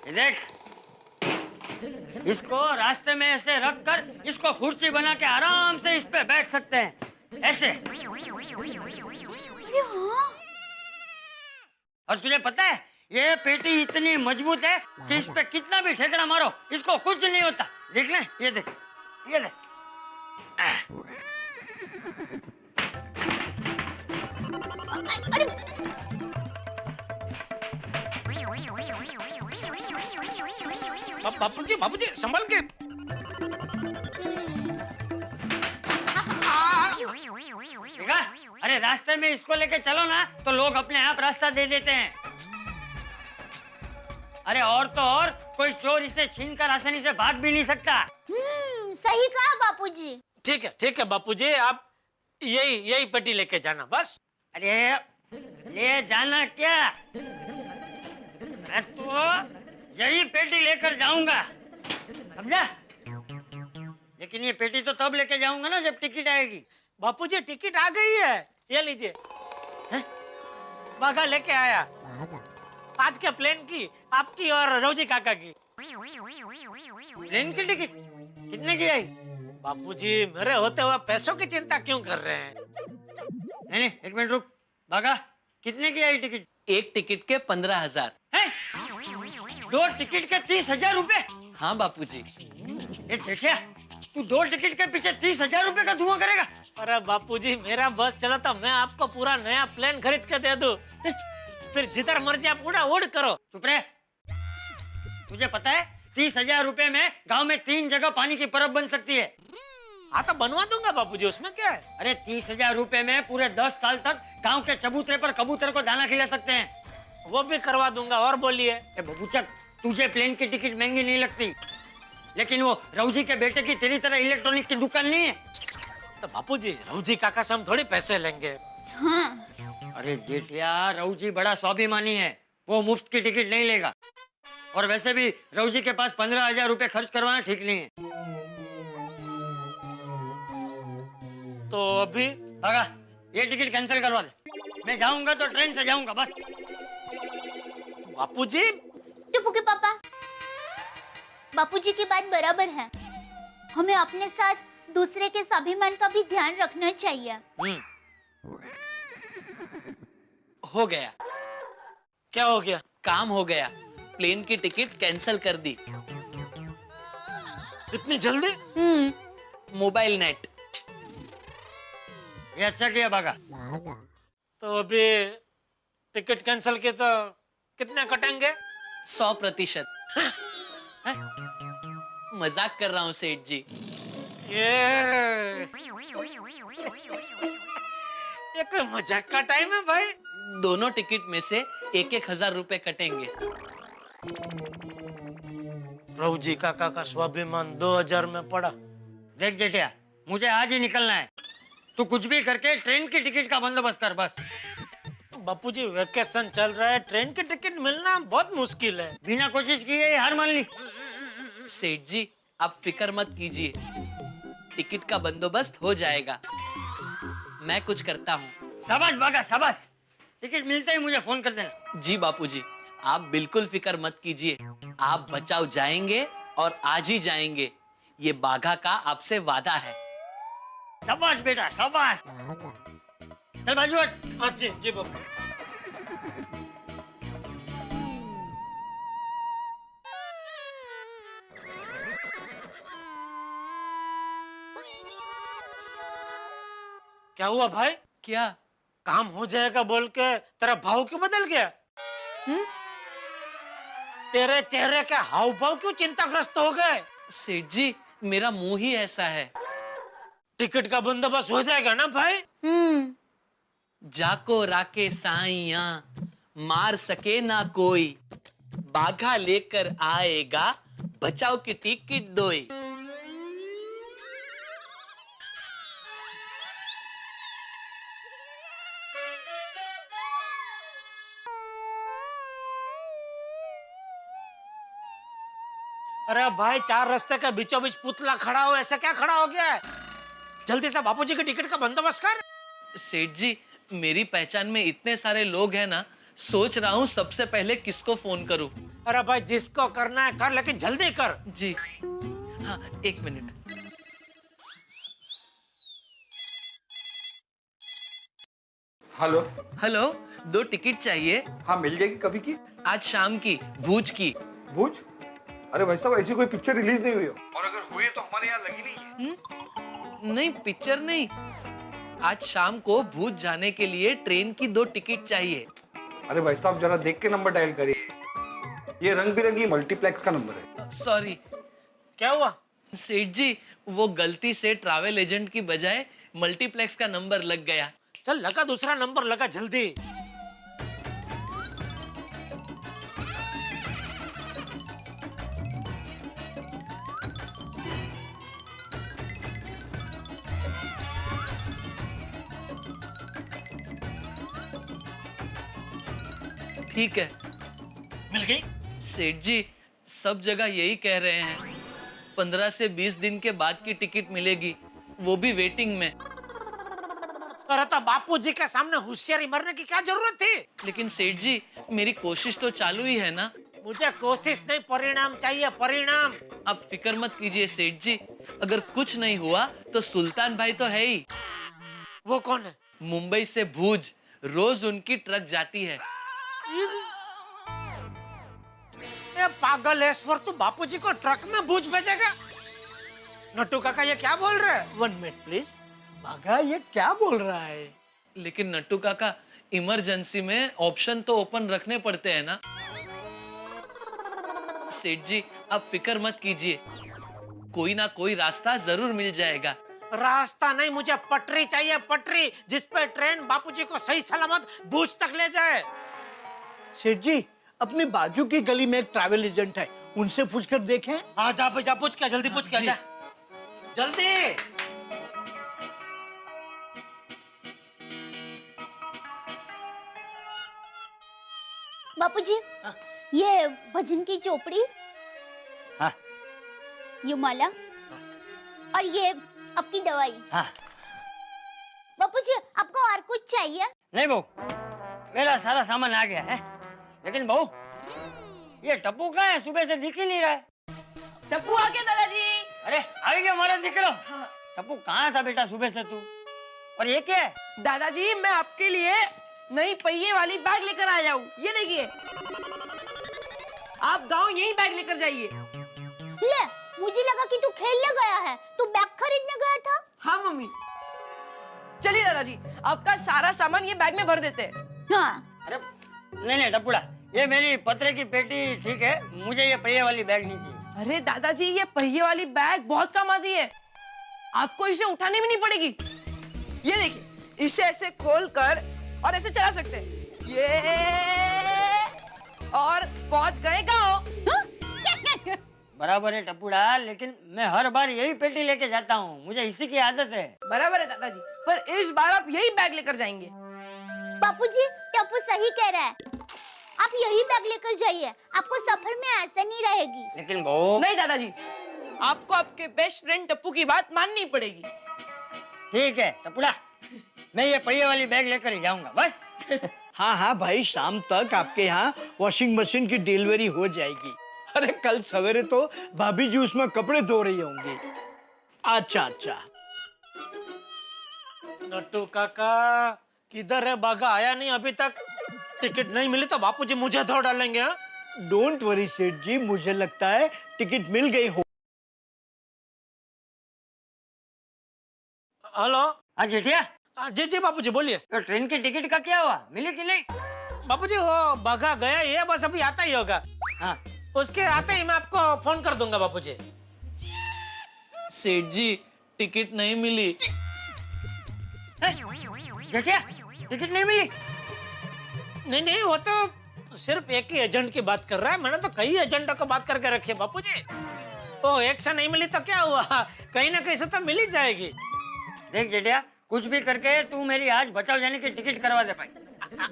ये देख, इसको रास्ते में ऐसे रख कर इसको कुर्सी बना के आराम से इस पे बैठ सकते हैं, ऐसे। और तुझे पता है ये पेटी इतनी मजबूत है कि इस पे कितना भी ठेकड़ा मारो इसको कुछ नहीं होता। देख ले, ये देख, ये देख। बापूजी बापूजी संभल के। देखा? अरे रास्ते में इसको लेके चलो ना तो लोग अपने आप रास्ता दे देते हैं। अरे और तो और कोई चोर इसे छीनकर आसानी से भाग भी नहीं सकता। सही कहा बापूजी। ठीक है बापूजी, आप यही पेटी लेके जाना बस। अरे ले जाना क्या, मैं तो यही पेटी लेकर जाऊंगा, समझा? लेकिन ये पेटी तो तब लेके जाऊंगा ना जब टिकट आएगी। बापूजी टिकट आ गई है, ये लीजिए। बाघा लेके आया आज के प्लेन की, आपकी और रौजी काका की। ट्रेन की टिकट कितने की आई? बापूजी मेरे होते हुए पैसों की चिंता क्यों कर रहे हैं? नहीं नहीं, एक मिनट रुक। बाघा, कितने की आई टिकट? एक टिकट के 15,000। है? 2 टिकट के 30,000 रुपए? हाँ बापूजी। ये जेठिया, तू 2 टिकट के पीछे 30,000 रुपए का धुआं करेगा? अरे बापूजी मेरा बस चला तो मैं आपको पूरा नया प्लेन खरीद के दे दूं, फिर जिधर मर्जी आप उड़ करो। चुप रहे। तुझे पता है 30,000 रुपए में गांव में 3 जगह पानी की परब बन सकती है। हाँ तो बनवा दूंगा बापूजी, उसमें क्या है? अरे 30,000 रुपए में पूरे 10 साल तक गांव के चबूतरे पर कबूतर को दाना खिला सकते हैं। वो भी करवा दूंगा। और बोलिए। बबूचक, तुझे प्लेन की टिकट महंगी नहीं लगती, लेकिन वो रौजी के बेटे की तेरी तरह इलेक्ट्रॉनिक की दुकान नहीं है। तो बापूजी रौजी काका से हम थोड़ी पैसे लेंगे। हाँ। अरे जेठिया, रौजी बड़ा स्वाभिमानी है, वो मुफ्त की टिकट नहीं लेगा। और वैसे भी रौजी के पास 15,000 रुपए खर्च करवाना ठीक नहीं है। तो अभी भागा, ये टिकट कैंसिल करवा दे। मैं जाऊंगा तो ट्रेन से जाऊंगा बस। बापूजी टुप्पू के पापा, बापूजी की बात बराबर है, हमें अपने साथ दूसरे के स्वाभिमान का भी ध्यान रखना चाहिए। हो गया, क्या हो गया? काम हो गया। प्लेन की टिकट कैंसिल कर दी। इतनी जल्दी? Mobile net. ये अच्छा किया भागा। तो अभी टिकट कैंसिल की तो कितने कटेंगे? 100%। मजाक कर रहा हूँ सेठ जी। ये कोई मजाक का टाइम है भाई? दोनों टिकट में से 1,000 रुपए कटेंगे। रौजी काका का स्वाभिमान 2,000 में पड़ा। देख जेठिया, मुझे आज ही निकलना है। तू कुछ भी करके ट्रेन की टिकट का बंदोबस्त कर बस। बापूजी वेकेशन चल रहा है, ट्रेन की टिकट मिलना बहुत मुश्किल है। बिना कोशिश किए हार मान ली। सेठ जी आप फिक्र मत कीजिए, टिकट का बंदोबस्त हो जाएगा। मैं कुछ करता हूँ। शाबाश भागा, शाबाश। टिकट मिलते ही मुझे फोन कर देना। जी बापूजी, आप बिल्कुल फिक्र मत कीजिए। आप बचाव जाएंगे और आज ही जाएंगे, ये बाघा का आपसे वादा है। शाबाश बेटा शाबाश। चल बाजू हट। हाँ जी जी बाबा। क्या हुआ भाई? क्या? काम हो जाएगा बोल के तेरा भाव क्यों बदल गया? तेरे चेहरे के हाव भाव क्यों चिंताग्रस्त हो गए? सेठ जी मेरा मुंह ही ऐसा है। टिकट का बंदोबस्त हो जाएगा ना भाई? जाको राके साइया मार सके ना कोई, बाघा लेकर आएगा बचाओ की टिकट दोई। अरे भाई, चार रास्ते के बीचों बीच पुतला खड़ा हो, ऐसे क्या खड़ा हो गया है? जल्दी से बापूजी की टिकट का बंदोबस्त कर। सेठ जी मेरी पहचान में इतने सारे लोग हैं ना, सोच रहा हूँ सबसे पहले किसको फोन करूँ। अरे भाई, जिसको करना है कर, लेकिन जल्दी कर। जी हाँ, एक मिनट। हेलो। हेलो, 2 टिकट चाहिए। हाँ मिल जाएगी, कभी की? आज शाम की, भूज की। भूज? अरे भाई साहब, ऐसी कोई पिक्चर रिलीज नहीं हुई हो, और अगर हुई है तो हमारे यहाँ लगी नहीं है। नहीं पिक्चर नहीं, आज शाम को भूज जाने के लिए ट्रेन की 2 टिकट चाहिए। अरे भाई साहब जरा देख के नंबर डायल करिए, ये रंग बिरंगी मल्टीप्लेक्स का नंबर है। सॉरी क्या हुआ? सेठ जी, वो गलती से ट्रैवल एजेंट की बजाय मल्टीप्लेक्स का नंबर लग गया। चल लगा, दूसरा नंबर लगा, जल्दी। ठीक है। मिल गई? सेठ जी सब जगह यही कह रहे हैं 15 से 20 दिन के बाद की टिकट मिलेगी, वो भी वेटिंग में। अरे तो बापूजी के सामने होशियारी मरने की क्या जरूरत थी? लेकिन सेठ जी मेरी कोशिश तो चालू ही है ना। मुझे कोशिश नहीं, परिणाम चाहिए, परिणाम। आप फिक्र मत कीजिए सेठ जी, अगर कुछ नहीं हुआ तो सुल्तान भाई तो है ही। वो कौन है? मुंबई से भूज रोज उनकी ट्रक जाती है। ये पागल ऐश्वर, तू बापूजी को ट्रक में भूज भेजेगा? नट्टू काका ये क्या बोल रहे हैं? 1 मिनट प्लीज। बाघा ये क्या बोल रहा है? लेकिन नट्टू काका, इमरजेंसी में ऑप्शन तो ओपन रखने पड़ते हैं ना। सेठ जी आप फिक्र मत कीजिए, कोई ना कोई रास्ता जरूर मिल जाएगा। रास्ता नहीं, मुझे पटरी चाहिए, पटरी जिस पे ट्रेन बापूजी को सही सलामत भूज तक ले जाए। सेठ जी अपने बाजू की गली में एक ट्रैवल एजेंट है, उनसे पूछकर देखें। हाँ जा भाई जा, पूछ के जल्दी, पूछ के जी। जा जल्दी। बापूजी, ये भजन की चोपड़ी, हाँ। ये माला, और ये आपकी दवाई। हाँ। बापूजी आपको और कुछ चाहिए? नहीं बहू, मेरा सारा सामान आ गया है। लेकिन बहू, ये टप्पू कहाँ है? सुबह से दिख ही नहीं रहा है। टप्पू आ गया दादाजी। अरे आ गया हमारा दिकरो। टप्पू कहाँ था बेटा सुबह से तू? और ये क्या है? दादाजी मैं आपके लिए नई पहिए वाली बैग लेकर आया हूँ, ये देखिए। आप गांव यही बैग लेकर जाइए। ले, मुझे लगा कि तू खेलने गया है, तू बैग खरीदने गया था। हाँ मम्मी, चलिए दादाजी आपका सारा सामान ये बैग में भर देते हैं। हाँ। अरे नहीं नहीं टप्पूड़ा, ये मेरी पत्रे की पेटी ठीक है, मुझे ये पहिए वाली बैग नहीं चाहिए। अरे दादाजी ये पहिए वाली बैग बहुत काम आती है, आपको इसे उठानी भी नहीं पड़ेगी। ये देखिए, इसे ऐसे खोलकर और ऐसे चला सकते हैं। ये और पहुंच गए गाँव। बराबर है टप्पूड़ा, लेकिन मैं हर बार यही पेटी लेके जाता हूँ, मुझे इसी की आदत है। बराबर है दादाजी, पर इस बार आप यही बैग लेकर जाएंगे। बापूजी, टप्पू सही कह रहा है, आप यही बैग लेकर जाइए, आपको सफर में आसानी रहेगी। लेकिन बहू। नहीं दादाजी, आपको आपके बेस्ट फ्रेंड टप्पू की बात माननी पड़ेगी। ठीक है टप्पूड़ा, मैं ये पहिए वाली बैग लेकर ही जाऊंगा बस। हाँ हाँ भाई, शाम तक आपके यहाँ वॉशिंग मशीन की डिलीवरी हो जाएगी। अरे कल सवेरे तो भाभी जी उसमें कपड़े धो रही होंगी। अच्छा अच्छा। नट्टू काका किधर है? बागा आया नहीं अभी तक। टिकट नहीं मिली तो बापूजी मुझे धो डालेंगे। हाँ? डोंट वरी सेठ जी, मुझे लगता है टिकट मिल गई हो। हेलो। हाँ जेठिया, जी जी बापूजी बोलिए। तो ट्रेन की टिकट का क्या हुआ, मिली कि नहीं? बापूजी वो बागा गया ये, बस अभी आता ही होगा। हाँ उसके आते ही मैं आपको फोन कर दूंगा बापूजी। सेठ जी टिकट नहीं मिली। जेठिया, टिकट नहीं मिली? नहीं नहीं, वो तो सिर्फ एक ही एजेंट की बात कर रहा है। मैंने तो कई एजेंटों को बात करके रखी है बापूजी। ओ एक से नहीं मिली तो क्या हुआ, कहीं ना कहीं से तो मिल ही जाएगी। देख जेठिया, कुछ भी करके तू मेरी आज बचाव जाने की टिकट करवा दे भाई।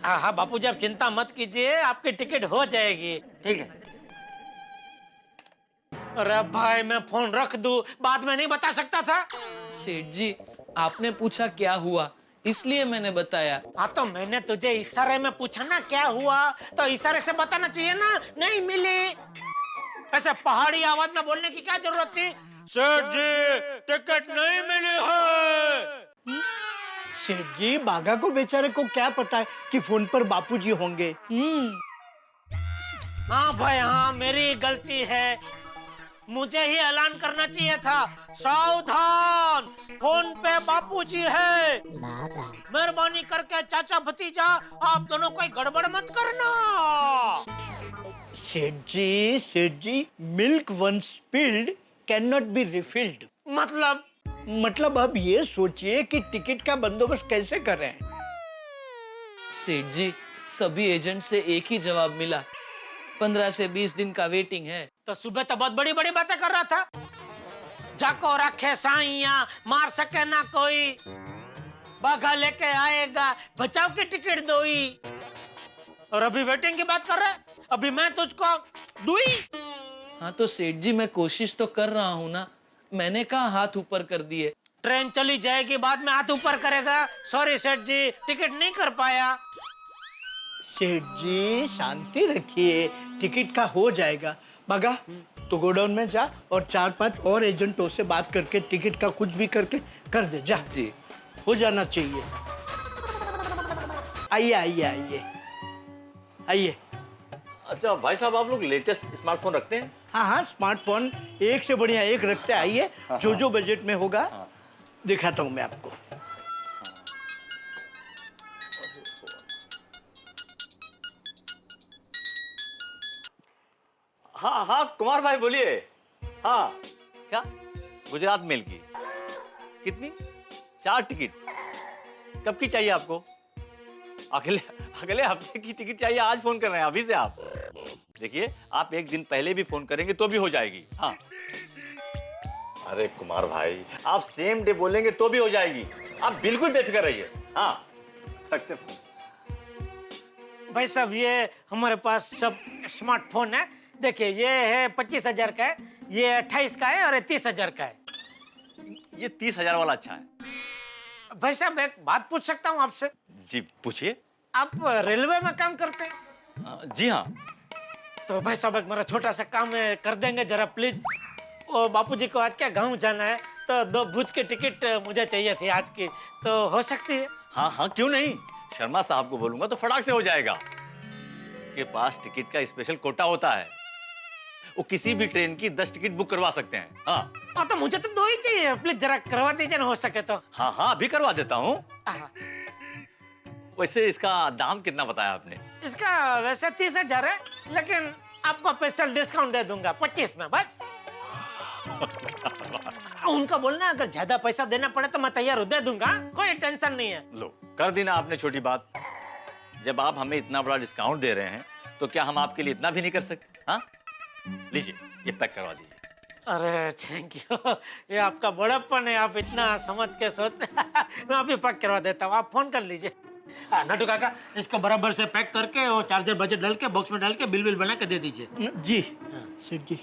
हाँ बापूजी, आप चिंता मत कीजिए, आपकी टिकट हो जाएगी। ठीक है। अरे भाई मैं फोन रख दूं, बाद में नहीं बता सकता था। सेठ जी आपने पूछा क्या हुआ, इसलिए मैंने बताया। हाँ तो मैंने तुझे इशारे में पूछा ना क्या हुआ, तो इशारे से बताना चाहिए ना। नहीं मिली, ऐसे पहाड़ी आवाज में बोलने की क्या जरूरत थी? सेठ जी टिकट नहीं मिली है। सेठ जी, बागा को बेचारे को क्या पता है कि फोन पर बापूजी होंगे। हाँ भाई हाँ, मेरी गलती है, मुझे ही ऐलान करना चाहिए था। सावधान, फोन पे बापूजी है। मेहरबानी करके चाचा भतीजा आप दोनों कोई गड़बड़ मत करना। Seth ji, milk once spilled can not be refilled. मतलब अब ये सोचिए कि टिकट का बंदोबस्त कैसे करें। सेठ जी सभी एजेंट से एक ही जवाब मिला, 15 से 20 दिन का वेटिंग है। तो सुबह तो बहुत बड़ी बड़ी बातें कर रहा था। जाको रखे साइया, मार सके ना कोई, बाघा लेके आएगा, बचाव की टिकट दोई, और अभी वेटिंग की बात कर रहा है। अभी मैं तुझको दुई। हाँ तो सेठ जी मैं कोशिश तो कर रहा हूँ ना, मैंने कहा हाथ ऊपर कर दिए। ट्रेन चली जाएगी, बाद में हाथ ऊपर करेगा। सॉरी सेठ जी, टिकट नहीं कर पाया। सेठ जी शांति रखिए, टिकट का हो जाएगा। बागा तो गोडाउन में जा और 4-5 और एजेंटों से बात करके टिकट का कुछ भी करके कर दे। जा जी, हो जाना चाहिए। आइए आइए आइए आइए। अच्छा भाई साहब, आप लोग लेटेस्ट स्मार्टफोन रखते हैं? हाँ, स्मार्टफोन एक से बढ़िया एक रखते। आइए, जो बजट में होगा दिखाता हूँ मैं आपको। हाँ कुमार भाई बोलिए। हाँ क्या, गुजरात मेल की कितनी? 4 टिकट। कब की चाहिए आपको? अगले हफ्ते की टिकट चाहिए? आज फोन कर रहे हैं अभी से आप? देखिए, आप एक दिन पहले भी फोन करेंगे तो भी हो जाएगी। हाँ अरे कुमार भाई, आप सेम डे बोलेंगे तो भी हो जाएगी, आप बिल्कुल बेफिक्र रहिए। हाँ रखते फोन। भाई साहब ये हमारे पास सब स्मार्टफोन है। देखिए ये है 25,000 का है, ये 28 का है और ये 30,000 का है। ये 30,000 वाला अच्छा है। भाई साहब एक बात पूछ सकता हूँ आपसे? जी पूछिए। आप रेलवे में काम करते हैं? जी हाँ। तो भाई साहब एक मेरा छोटा सा काम है, कर देंगे जरा प्लीज। ओ बापूजी को आज क्या गांव जाना है, तो 2 भुज की टिकट मुझे चाहिए थी आज की, तो हो सकती है? हाँ क्यों नहीं, शर्मा साहब को बोलूंगा तो फटाक से हो जाएगा। के पास टिकट का स्पेशल कोटा होता है, वो किसी भी ट्रेन की 10 टिकट बुक करवा सकते हैं। हाँ तो मुझे तो 2 ही चाहिए, प्लीज जरा करवा दीजिए ना हो सके तो। हाँ अभी करवा देता हूँ। हाँ। वैसे इसका दाम कितना बताया आपने? इसका वैसे 30,000 है, लेकिन आपको स्पेशल डिस्काउंट दे दूंगा 25 में बस। उनका बोलना अगर ज्यादा पैसा देना पड़े तो मैं तैयार दे दूंगा, कोई टेंशन नहीं है। लो कर दी ना आपने छोटी बात। जब आप हमें इतना बड़ा डिस्काउंट दे रहे हैं तो क्या हम आपके लिए इतना भी नहीं कर सकते? हाँ लीजिए, ये पैक करवा दीजिए। अरे थैंक यू, ये आपका बड़प्पन है, आप इतना समझ के सोचते। मैं अभी पैक करवा देता हूँ, आप फोन कर लीजिए। नटू काका इसको बराबर से पैक करके वो चार्जर बजट डाल के बॉक्स में डाल के बिल बना के दे दीजिए। जी सेठ जी।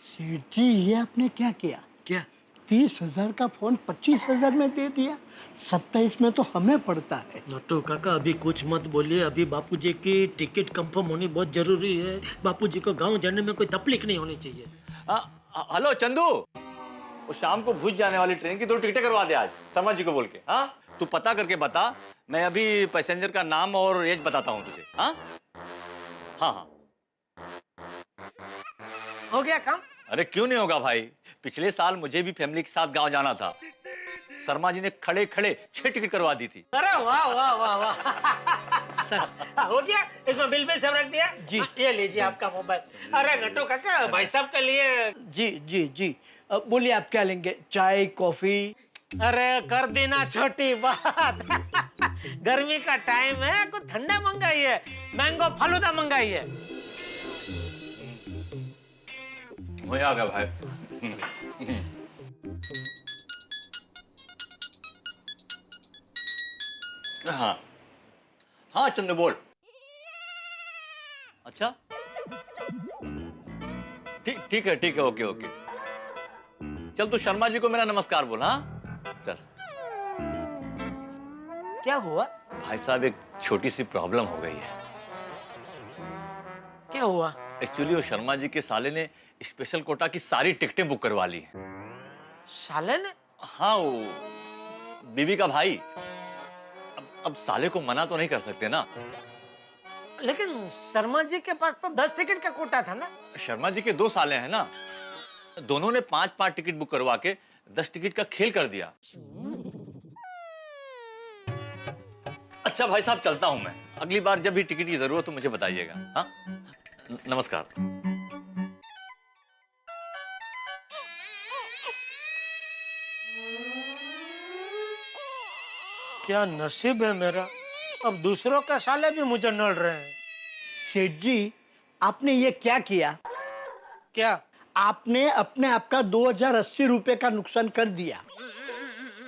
सेठ जी ये आपने क्या किया? क्या? 30,000 का फोन 25,000 में दे दिया, 27 में तो हमें पड़ता है। नटू काका अभी कुछ मत बोलिए, अभी बापूजी की टिकट कंफर्म होनी बहुत जरूरी है। बापूजी को गांव जाने में कोई तकलीफ नहीं होनी चाहिए। हेलो चंदू, वो शाम को भुज जाने वाली ट्रेन की 2 टिकटें करवा दे आज शर्मा जी को बोल के। हाँ, तू पता करके बता, मैं अभी पैसेंजर का नाम और एज बताता हूँ तुझे। हाँ हाँ हाँ। हो गया काम? अरे क्यों नहीं होगा भाई, पिछले साल मुझे भी फैमिली के साथ गांव जाना था, शर्मा जी ने खड़े खड़े 6 टिकट करवा दी थी। अरे वाह वाह वाह वाह। हो गया, इसमें बिल सब रख दिया जी। ये लीजिए आपका मोबाइल। अरे नट्टू काका, भाई साहब के लिए। जी जी जी, बोलिए आप क्या लेंगे, चाय कॉफी? अरे कर देना छोटी बात। गर्मी का टाइम है, कुछ ठंडा मंगाइए, मैंगो फालूदा मंगाइए। वही आ गया भाई। हाँ हाँ चंद्र बोल। अच्छा ठीक है, ओके ओके। चल तू शर्मा जी को मेरा नमस्कार बोल। हाँ चल। क्या हुआ? भाई साहब एक छोटी सी प्रॉब्लम हो गई है। क्या हुआ? एक्चुअली वो शर्मा जी के साले ने स्पेशल कोटा की सारी टिकटें बुक करवा ली हैं। साले ने? हाँ, वो बीवी का भाई। अब साले को मना तो नहीं कर सकते ना। लेकिन शर्मा जी के पास तो 10 टिकट का कोटा था ना। शर्मा जी के 2 साले हैं ना, दोनों ने 5-5 टिकट बुक करवा के 10 टिकट का खेल कर दिया। अच्छा भाई साहब चलता हूं मैं, अगली बार जब भी टिकट की जरूरत हो मुझे बताइएगा। हाँ नमस्कार। क्या नसीब है मेरा, अब दूसरों के साले भी मुझे नल रहे हैं। सेठ जी, आपने ये क्या किया? क्या? आपने अपने आप का 2080 रुपए का नुकसान कर दिया।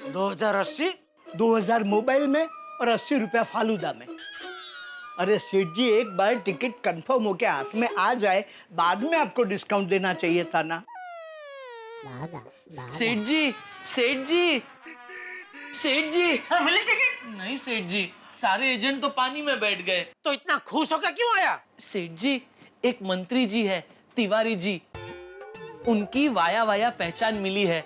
2080? 2000 मोबाइल में और 80 रुपया फालूदा में। अरे सेठ जी, एक बार टिकट कंफर्म होके हाथ में आ जाए, बाद में आपको डिस्काउंट देना चाहिए था ना। सेठ जी, सेठ जी, सेठ जी। हाँ, मिली टिकट? नहीं सेठ जी, सारे एजेंट तो पानी में बैठ गए। तो इतना खुश होकर क्यों आया? सेठ जी, एक मंत्री जी है, तिवारी जी, उनकी वाया वाया पहचान मिली है,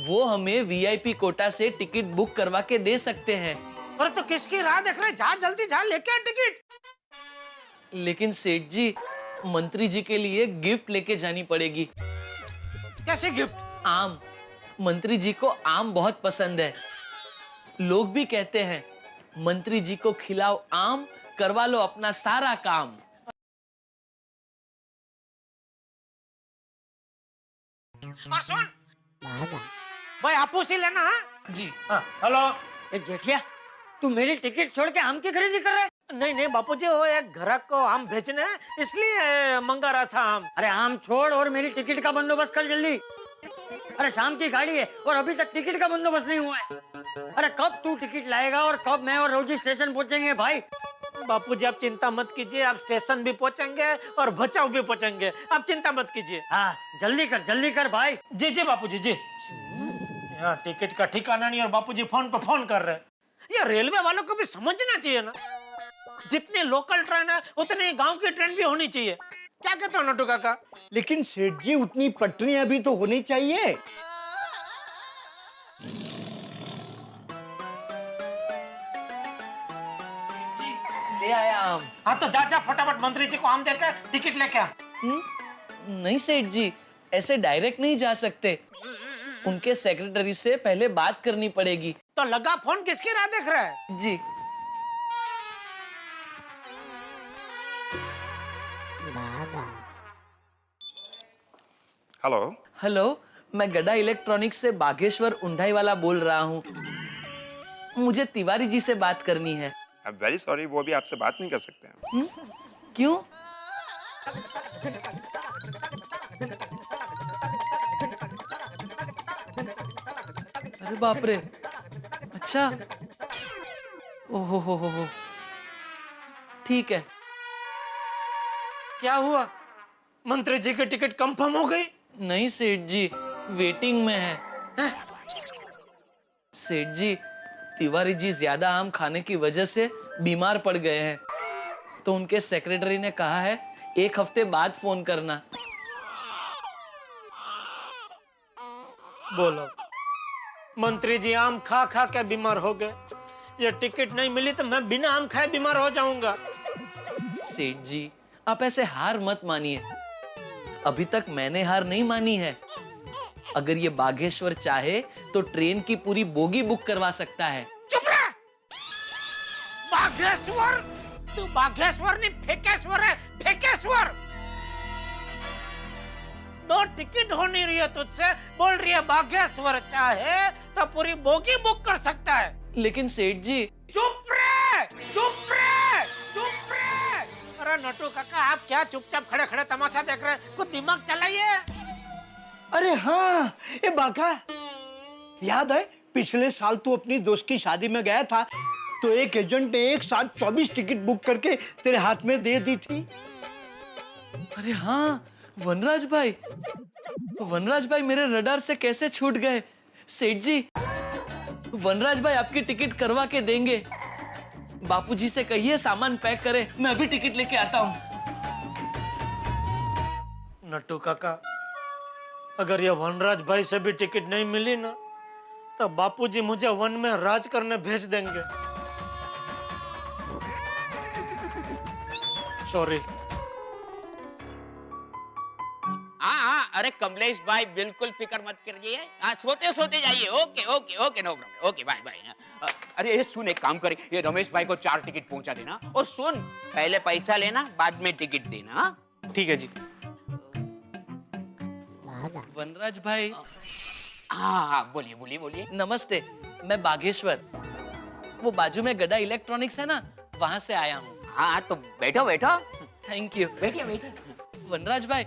वो हमें वीआईपी कोटा से टिकट बुक करवा के दे सकते हैं। अरे तो किसकी राह देख रहे? जा जल्दी जा, लेके आ टिकट। लेकिन सेठ जी, मंत्री जी के लिए गिफ्ट लेके जानी पड़ेगी। कैसे गिफ्ट? आम। मंत्री जी को आम बहुत पसंद है। लोग भी कहते हैं, मंत्री जी को खिलाओ आम, करवा लो अपना सारा काम। और सुन भाई, आपूस ही लेना। हाँ जी। हाँ, हेलो। जेठिया, तू मेरी टिकट छोड़ के आम की खरीदी कर रहा है? नहीं नहीं बापूजी, वो एक ग्राहक को आम भेजने हैं, इसलिए मंगा रहा था आम। अरे आम छोड़ और मेरी टिकट का बंदोबस्त कर जल्दी। अरे शाम की गाड़ी है और अभी तक टिकट का बंदोबस्त नहीं हुआ है। अरे कब तू टिकट लाएगा और कब मैं और रोजी स्टेशन पहुंचेंगे भाई? बापूजी आप चिंता मत कीजिए, आप स्टेशन भी पहुंचेंगे और बचाव भी पहुंचेंगे, आप चिंता मत कीजिए। हाँ जल्दी कर भाई। जी जी बापूजी जी। यहाँ टिकट का ठिकाना नहीं और बापूजी फोन पर फोन कर रहे हैं। ये रेलवे वालों को भी समझना चाहिए ना, जितनी लोकल ट्रेन है उतनी गांव की ट्रेन भी होनी चाहिए। क्या कहते हो नट्टू काका? लेकिन सेठ जी, उतनी पटरियां भी तो होनी चाहिए। ले आया आम। हाँ तो जा जा फटाफट मंत्री जी को आम देकर टिकट लेके आ। नहीं सेठ जी, ऐसे डायरेक्ट नहीं जा सकते, उनके सेक्रेटरी से पहले बात करनी पड़ेगी। तो लगा फोन, किसकी राह देख रहा है? जी। हेलो। हेलो, मैं गड्ढा इलेक्ट्रॉनिक्स से बागेश्वर उंडाई वाला बोल रहा हूँ। मुझे तिवारी जी से बात करनी है। आई एम वेरी सॉरी, वो भी आपसे बात नहीं कर सकते हैं। क्यों? अरे बाप रे, अच्छा। ओहो हो, ठीक है। क्या हुआ, मंत्री जी की टिकट कंफर्म हो गई? नहीं सेठ जी, वेटिंग में है। सेठ जी, तिवारी जी ज्यादा आम खाने की वजह से बीमार पड़ गए हैं, तो उनके सेक्रेटरी ने कहा है 1 हफ्ते बाद फोन करना। बोलो, मंत्री जी आम खा खा के बीमार हो गए, ये टिकट नहीं मिली तो मैं बिना आम खाए बीमार हो जाऊंगा। सेठ जी, आप ऐसे हार मत मानिए। अभी तक मैंने हार नहीं मानी है। अगर ये बागेश्वर चाहे तो ट्रेन की पूरी बोगी बुक करवा सकता है। चुप रह! बागेश्वर? तू बागेश्वर नहीं फेकेश्वर है, फेकेश्वर। 2 टिकट हो नहीं रही है तुझसे, बोल रही है बागेश्वर चाहे तो पूरी बोगी बुक कर सकता है। लेकिन सेठ जी। चुप रहे! चुप रहे! चुप रहे! अरे नटू काका, आप क्या चुपचाप खड़े खड़े तमाशा देख रहे हैं? कुछ दिमाग चलाइए। अरे हाँ, ये बाका, याद है पिछले साल तू अपनी दोस्त की शादी में गया था तो एक एजेंट ने एक साथ 24 टिकट बुक करके तेरे हाथ में दे दी थी। अरे हाँ, वनराज भाई मेरे रडार से कैसे छूट गए। सेठ जी, वनराज भाई आपकी टिकट करवा के देंगे। बापूजी से कहिए सामान पैक करे, मैं अभी टिकट लेके आता हूँ। नट्टू काका, अगर ये वनराज भाई से भी टिकट नहीं मिली ना तो बापूजी मुझे वन में राज करने भेज देंगे। सॉरी। हाँ, अरे कमलेश भाई बिल्कुल फिक्र मत करिए। हाँ, सोते सोते जाइए। Okay okay okay, no problem. Okay bye bye. अरे ये सुन, एक काम करे, ये रमेश भाई को 4 टिकट पहुंचा देना, और सुन, पहले पैसा लेना, बाद में टिकट देना। हाँ? ठीक है जी। वनराज भाई। हाँ, बोलिए बोलिए बोलिए। नमस्ते, मैं बागेश्वर, वो बाजू में गड्ढा इलेक्ट्रॉनिक्स है ना, वहां से आया हूँ। हाँ, तो बैठो बैठो। Thank you. बैठिए बैठिए। वनराज भाई,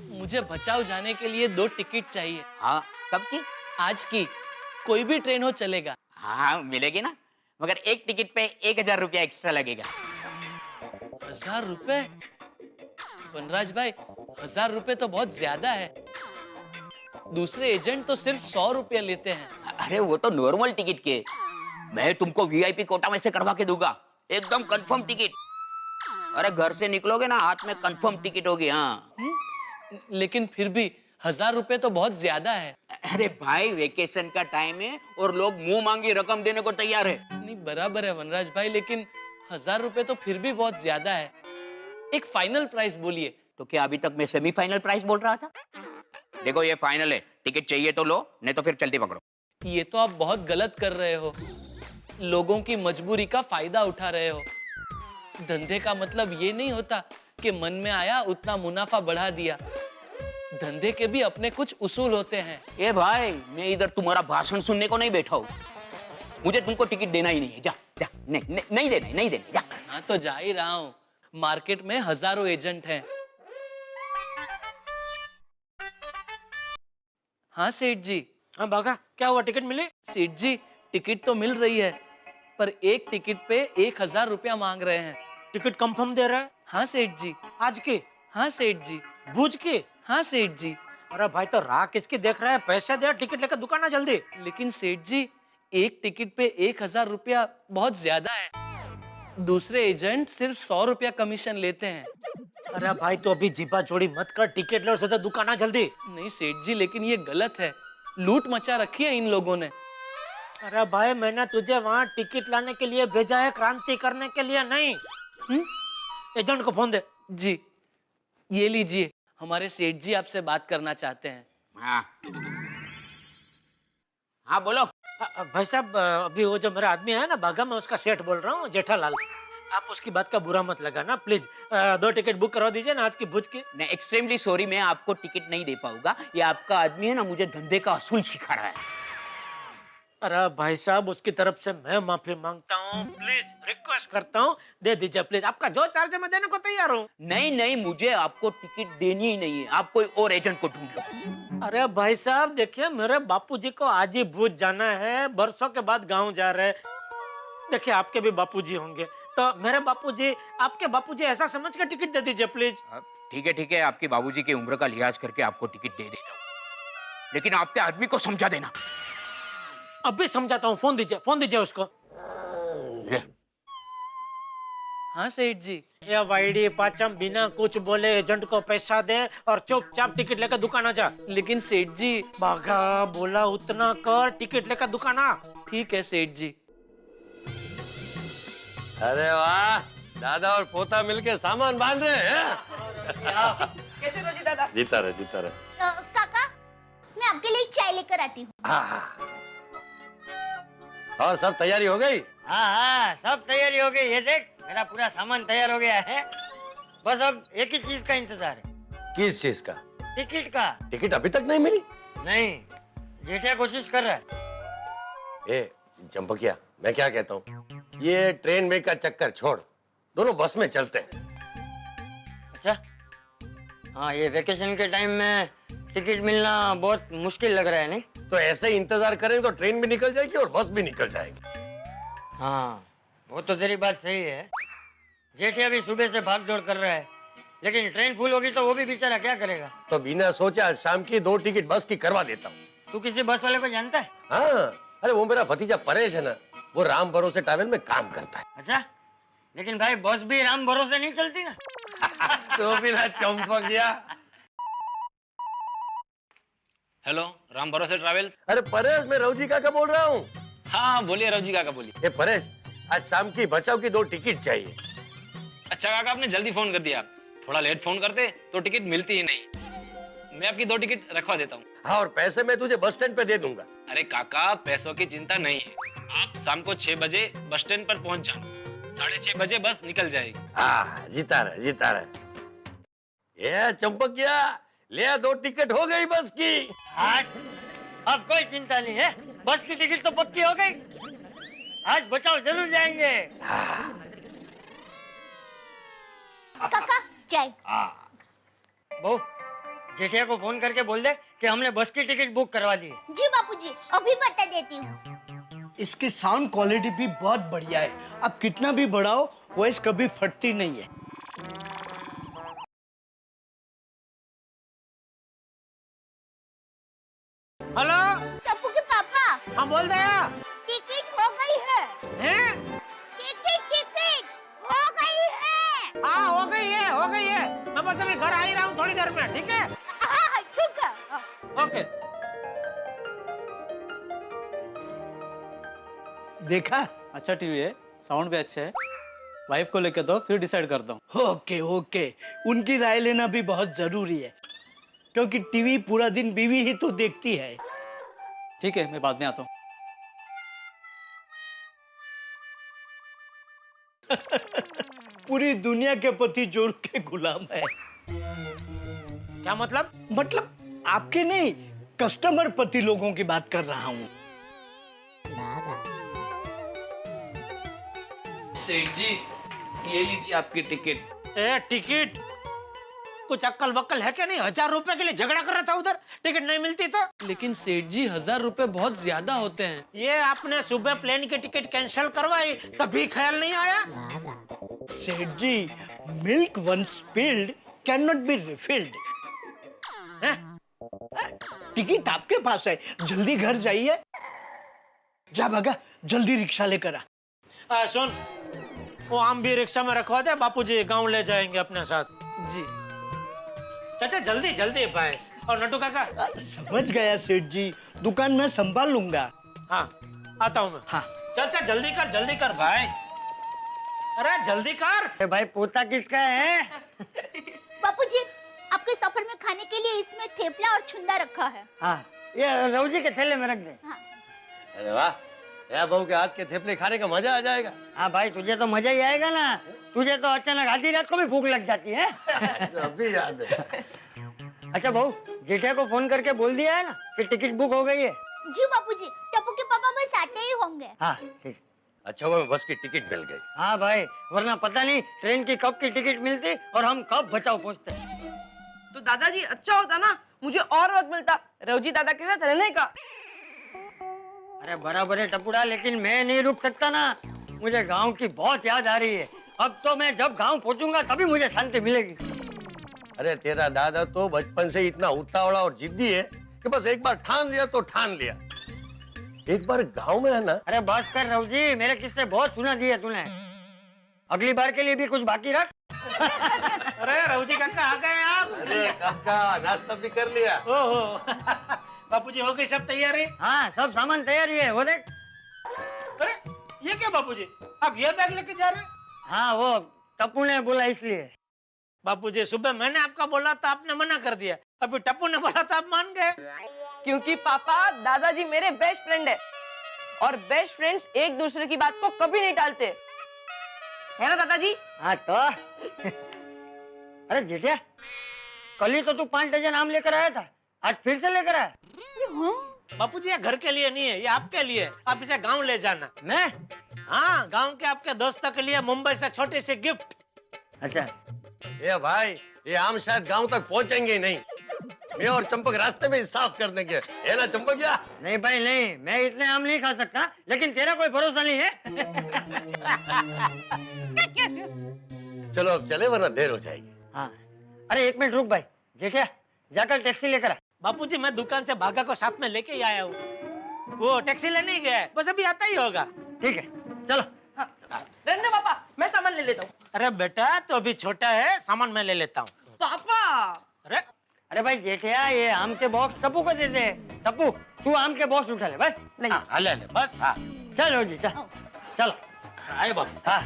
मुझे बचाव जाने के लिए 2 टिकट चाहिए। हाँ, कब की? आज की, कोई भी ट्रेन हो चलेगा। हाँ, मिलेगी ना, मगर एक टिकट पे 1000 रुपया एक्स्ट्रा लगेगा। 1000 रुपए? वनराज भाई, 1000 रुपए तो बहुत ज्यादा है। दूसरे एजेंट तो सिर्फ 100 रुपया लेते हैं। अरे वो तो नॉर्मल टिकट के, मैं तुमको वीआईपी कोटा में से करवा के दूंगा, एकदम कंफर्म टिकट। अरे घर से निकलोगे ना, हाथ में कंफर्म टिकट होगी। हाँ, लेकिन फिर भी 1000 रुपए तो बहुत ज्यादा है। अरे भाई, वेकेशन का टाइम है और लोग मुंह मांगी रकम देने को तैयार है। नहीं, बराबर है वनराज भाई, लेकिन 1000 रुपए तो फिर भी बहुत ज्यादा है। एक फाइनल प्राइस बोलिए। तो क्या अभी तक मैं सेमीफाइनल प्राइस बोल रहा था? देखो, ये फाइनल है, टिकट चाहिए तो लो, नहीं तो फिर चलती पकड़ो। ये तो आप बहुत गलत कर रहे हो, लोगों की मजबूरी का फायदा उठा रहे हो। धंधे का मतलब ये नहीं होता कि मन में आया उतना मुनाफा बढ़ा दिया। धंधे के भी अपने कुछ उसूल होते हैं। ए भाई, मैं इधर तुम्हारा भाषण सुनने को नहीं बैठा हूँ, मुझे तुमको टिकट देना ही नहीं है। जा जा, नहीं देना, नहीं देना, जा। हाँ, तो जा ही रहा हूँ। मार्केट में हजारों एजेंट हैं। हाँ सेठ जी। हाँ बागा, क्या हुआ, टिकट मिली? सेठ जी, टिकट तो मिल रही है, पर एक टिकट पे 1000 रुपया मांग रहे हैं। टिकट कंफर्म दे रहा है? हाँ सेठ जी। आज की? हाँ सेठ जी। भुज की? हाँ सेठ जी। अरे भाई, तो राह किसकी देख रहा है? पैसे दे, टिकट लेकर दुकान आ जल्दी। लेकिन सेठ जी, एक टिकट पे 1000 रुपया बहुत ज्यादा है। दूसरे एजेंट सिर्फ 100 रुपया कमीशन लेते हैं। अरे भाई, तो अभी जीपा चोरी मत कर, टिकट ले और सीधा दुकान आ जल्दी। नहीं सेठ जी, लेकिन ये गलत है, लूट मचा रखी है इन लोगों ने। अरे भाई, मैंने तुझे वहाँ टिकट लाने के लिए भेजा है, क्रांति करने के लिए नहीं। एजेंट को फोन दे। जी, ये लीजिए, हमारे सेठ जी आपसे बात करना चाहते हैं। हाँ हाँ, बोलो। भाई साहब, अभी वो जो मेरा आदमी है ना बागा, मैं उसका सेठ बोल रहा हूँ, जेठालाल। आप उसकी बात का बुरा मत लगाना प्लीज। 2 टिकट बुक करवा दीजिए ना आज की भुज की। नहीं, एक्सट्रीमली सॉरी, मैं आपको टिकट नहीं दे पाऊंगा। ये आपका आदमी है ना, मुझे धंधे का असूल सिखा रहा है। अरे भाई साहब, उसकी तरफ से मैं माफी मांगता हूँ, प्लीज रिक्वेस्ट करता हूँ, दे दीजिए प्लीज। आपका जो चार्ज है मैं देने को तैयार हूँ। नहीं नहीं, मुझे आपको टिकट देनी ही नहीं है, आप कोई और एजेंट को ढूंढ लो। अरे भाई साहब, देखिए, मेरे बापूजी को आज ही भुज जाना है, बरसों के बाद गाँव जा रहे हैं। देखिए, आपके भी बापूजी होंगे, तो मेरे बापूजी, आपके बापूजी ऐसा समझ कर टिकट दे दीजिए प्लीज। ठीक है, आपके बाबूजी की उम्र का लिहाज करके आपको टिकट दे देता हूँ, लेकिन आपके आदमी को समझा देना। अभी समझाता हूँ, फोन दीजिए उसको। हाँ सेठ जी। ये वाईडी पाचम बिना कुछ बोले एजेंट को पैसा दे और चुपचाप टिकट लेकर दुकान आ जा। लेकिन सेठ जी। बाघा बोला उतना कर, टिकट लेकर दुकान आ। ठीक है सेठ जी। अरे वाह, दादा और पोता मिलके सामान बांध रहे हैं। कैसे रोजी दादा? जीता रहे, जीता रहे। काका, मैं आपके लिए चाय लेकर आती हूँ। हाँ। और सब तैयारी हो गई? हाँ हाँ, सब तैयारी हो गई। ये देख, मेरा पूरा सामान तैयार हो गया है। बस अब एक ही चीज का इंतजार है। किस चीज का? टिकट का। टिकट अभी तक नहीं मिली? नहीं, जेठिया कोशिश कर रहा है। ए चंपकिया, मैं क्या कहता हूँ, ये ट्रेन में का चक्कर छोड़, दोनों बस में चलते हैं। अच्छा, हाँ, ये वेकेशन के टाइम में टिकट मिलना बहुत मुश्किल लग रहा है, नहीं? तो ऐसे ही इंतजार करें तो ट्रेन भी निकल जाएगी और बस भी निकल जाएगी। हाँ, वो तो तेरी बात सही है। जेठिया भी सुबह से भाग दौड़ कर रहा है, लेकिन ट्रेन फुल होगी तो वो भी बेचारा क्या करेगा? तो बिना सोचे आज शाम की 2 टिकट बस की करवा देता हूँ। तू किसी बस वाले को जानता है? हाँ, अरे वो मेरा भतीजा परेश है ना, वो राम भरोसे ट्रैवल में काम करता है। अच्छा, लेकिन भाई बस भी राम भरोसे नहीं चलती ना। तो बिना चंपकिया। हेलो, राम भरोसे ट्रैवल्स। अरे परेश, मैं रवजी काका बोल रहा हूँ। हाँ बोलिए रवजी काका बोलिए। ए परेश, आज शाम की बचाव की 2 टिकट चाहिए। अच्छा काका, आपने जल्दी फोन कर दिया। थोड़ा लेट फोन करते तो टिकट मिलती ही नहीं। मैं आपकी 2 टिकट रखवा देता हूँ। हाँ, और पैसे मैं तुझे बस स्टैंड पे दे दूंगा। अरे काका, पैसों की चिंता नहीं है। आप शाम को 6 बजे बस स्टैंड पर पहुंच जाना। 6:30 बजे बस निकल जाएगी। हाँ, जीता रहे, जीता रहे। ये चंपकिया, ले 2 टिकट हो गई बस की। आज अब कोई चिंता नहीं है, बस की टिकट तो पक्की हो गई। आज बचाओ जरूर जाएंगे। काका, चाय। बहू, जेठिया को फोन करके बोल दे कि हमने बस की टिकट बुक करवा दी है। जी बापूजी, अभी बता देती हूँ। इसकी साउंड क्वालिटी भी बहुत बढ़िया है। आप कितना भी बढ़ाओ, वॉइस कभी फटती नहीं है। हेलो, टप्पू के पापा, हाँ बोल दे। टिकट हो गई है। हैं? टिकट हो गई है। हाँ, हो गई है, हो गई है। मैं बस अभी घर आ ही रहा हूँ थोड़ी देर में, ठीक है? हाँ, ठीक है। ओके। देखा? अच्छा टीवी है, साउंड भी अच्छा है। वाइफ को लेके दो, फिर डिसाइड करता हूँ। ओके ओके, उनकी राय लेना भी बहुत जरूरी है, क्योंकि टीवी पूरा दिन बीवी ही तो देखती है। ठीक है, मैं बाद में आता हूँ। पूरी दुनिया के पति जोर के गुलाम है। क्या मतलब? मतलब आपके नहीं, कस्टमर पति लोगों की बात कर रहा हूँ। सेठ जी, ये लीजिए आपकी टिकट। ए टिकट, कुछ अक्कल वक्कल है क्या नहीं? 1000 रुपए के लिए झगड़ा कर रहा था उधर, टिकट नहीं मिलती तो। लेकिन सेठ जी, 1000 रुपए बहुत ज्यादा होते हैं। ये आपने सुबह प्लेन की टिकट कैंसिल करवाई तभी ख्याल नहीं आया? Seth ji, milk once spilled can not be refilled. Ticket आपके पास है, जल्दी घर जाइए। जा भागा, जल्दी रिक्शा लेकर आ। सुन, वो आम भी रिक्शा में रखवा दे, बापूजी गांव ले जाएंगे अपने साथ। जी चाचा जल्दी जल्दी भाई। और नटू काका? समझ गया सेठ जी, दुकान में संभाल लूंगा। हाँ, आता हूँ मैं। हाँ। चाचा जल्दी कर भाई। अरे जल्दी कर। अरे भाई, पोता किसका है? बापूजी, आपके सफर में खाने के लिए इसमें थेपला और छुंदा रखा है। हाँ, ये रवजी के थैले में रख दे। हाँ। अरे वाह, यार बहू के हाथ के थेपले खाने का मजा आ जाएगा। हाँ भाई, तुझे तो मजा ही आएगा ना। तुझे तो अचानक आधी रात को भी भूख लग जाती है। अभी याद है। अच्छा बहू, जेठिया को फोन करके बोल दिया है ना कि टिकट बुक हो गई है? जी बापूजी, टप्पू के पापा बस आते ही होंगे। हाँ ठीक। अच्छा वो बस की टिकट मिल गई। हाँ भाई, वरना पता नहीं ट्रेन की कब की टिकट मिलती और हम कब बचाओ पहुँचते। तो दादाजी, अच्छा होता ना मुझे और वक्त मिलता रवजी दादा के साथ रहने का। अरे बराबर है टपुड़ा, लेकिन मैं नहीं रुक सकता ना। मुझे गांव की बहुत याद आ रही है। अब तो मैं जब गांव पहुंचूंगा तभी मुझे शांति मिलेगी। अरे तेरा दादा तो बचपन से इतना उतावला और जिद्दी है कि बस एक बार ठान लिया तो ठान लिया। एक बार गांव में है ना। अरे बस कर रवजी, मेरे किस्से बहुत सुना दिए तूने। अगली बार के लिए भी कुछ बाकी रख। अरे रघुजी काका आ गए आप। अरे कब का नाश्ता भी कर लिया? ओहो बापूजी हो गई सब तैयारी? हाँ सब सामान तैयारी है, वो देख। अरे ये क्या बापूजी, आप ये बैग लेके जा रहे हैं? हाँ वो टप्पू ने बोला इसलिए। बापूजी सुबह मैंने आपका बोला तो आपने मना कर दिया, अभी टप्पू ने बोला तो आप मान गए। क्योंकि पापा दादाजी मेरे बेस्ट फ्रेंड है और बेस्ट फ्रेंड्स एक दूसरे की बात को कभी नहीं टालते, है ना दादाजी? हाँ तो अरे जेठिया, कल ही तो तू 5 डजन आम लेकर आया था, आज फिर से लेकर आया? बापूजी ये घर के लिए नहीं है, ये आपके लिए है। आप इसे गांव ले जाना। मैं? हाँ गांव के आपके दोस्तों के लिए मुंबई से छोटे से गिफ्ट। अच्छा ये भाई ये आम शायद गांव तक पहुंचेंगे ही नहीं। मैं और चंपक रास्ते में ही साफ कर देंगे, है ना चंपक? क्या नहीं भाई नहीं, मैं इतने आम नहीं खा सकता, लेकिन तेरा कोई भरोसा नहीं है। चलो अब चले वरना देर हो जाएगी। हाँ अरे 1 मिनट रुक भाई, जेठिया जाकर टैक्सी लेकर आ। बापूजी मैं दुकान से भागा को साथ में लेके ही आया हूँ, वो टैक्सी लेने ही गया है, बस अभी आता ही होगा। ठीक है चलो। रहने दो पापा, मैं सामान ले लेता हूँ। अरे बेटा तो अभी छोटा है, सामान मैं ले लेता हूँ। पापा अरे अरे भाई जेठिया ये आम के बॉक्स टप्पू को दे दे। टप्पू तू आम के बॉक्स उठा ले बस। नहीं हाँ ले ले बस। हाँ चलो जी चल चलो। आए बापू। हाँ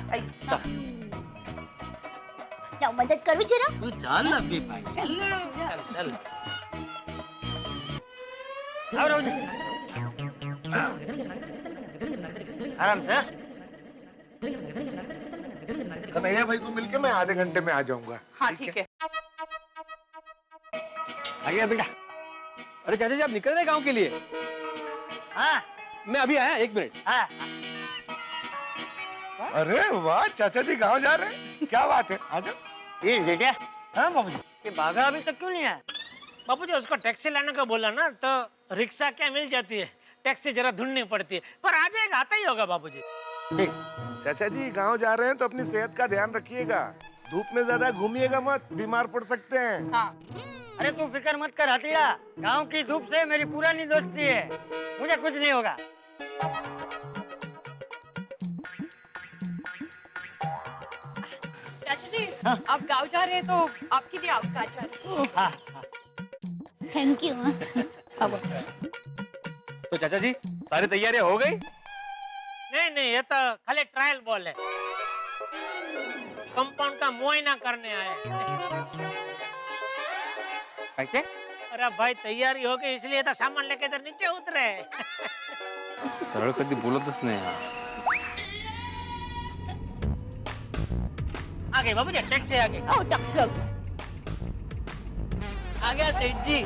लाओ मदद करूं जरा। तू चल अभी भाई, चल चल चल। आओ रोजी, आराम से। कन्हैया भाई को मिलके मैं आधे घंटे में आ जाऊंगा। हाँ ठीक है। आ गया बेटा। अरे चाचा जी आप निकल रहे गांव के लिए? हाँ मैं अभी आया, 1 मिनट। हाँ अरे वाह, चाचा जी गाँव जा रहे हैं, क्या बात है, आ जाओ। ये जेठिया, हाँ बाबूजी। ये भागा अभी तक क्यों नहीं आया? बापूजी उसको टैक्सी लाने का बोला ना, तो रिक्शा क्या मिल जाती है, टैक्सी जरा ढूंढनी पड़ती है, पर आ जाएगा, आता ही होगा बापूजी। ठीक। चाचा जी गाँव जा रहे हैं तो अपनी सेहत का ध्यान रखिएगा, धूप में ज्यादा घूमिएगा मत, बीमार पड़ सकते हैं। हाँ अरे तू फिक्र मत कर हतीड़ा, गांव की धूप से मेरी पुरानी दोस्ती है, मुझे कुछ नहीं होगा। चाचा जी आप गांव जा रहे हैं तो आपके लिए आउटकार जा रहे हैं। हाँ थैंक यू। तो चाचा जी सारी तैयारियां हो गई? नहीं नहीं, ये तो खाली ट्रायल बॉल है, कंपाउंड का मुआयना करने आए। कैसे? अरे भाई तैयारी हो गई इसलिए तो सामान लेके इधर नीचे उतरे। सरळ कधी बोलतच नाही यार। आ गए बाबूजी, टैक्सी आ गई। ओ डॉक्टर आ गया सेठ जी।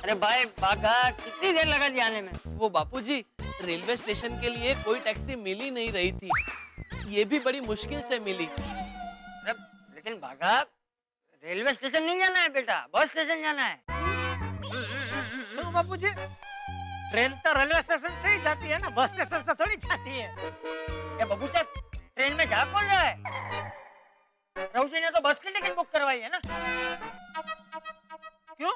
अरे भाई बागा कितनी देर लगा जी आने में? वो बापूजी रेलवे स्टेशन के लिए कोई टैक्सी मिल ही नहीं रही थी, ये भी बड़ी मुश्किल से मिली। अरे लेकिन बागा रेलवे स्टेशन नहीं जाना है बेटा, बस स्टेशन जाना है। क्यों बापूजी? ट्रेन तो रेलवे स्टेशन से ही जाती है ना, बस स्टेशन से थोड़ी जाती है। ये बबूचा ट्रेन में जा कौन रहा है? रघुजी ने तो बस की टिकट बुक करवाई है ना। क्यों?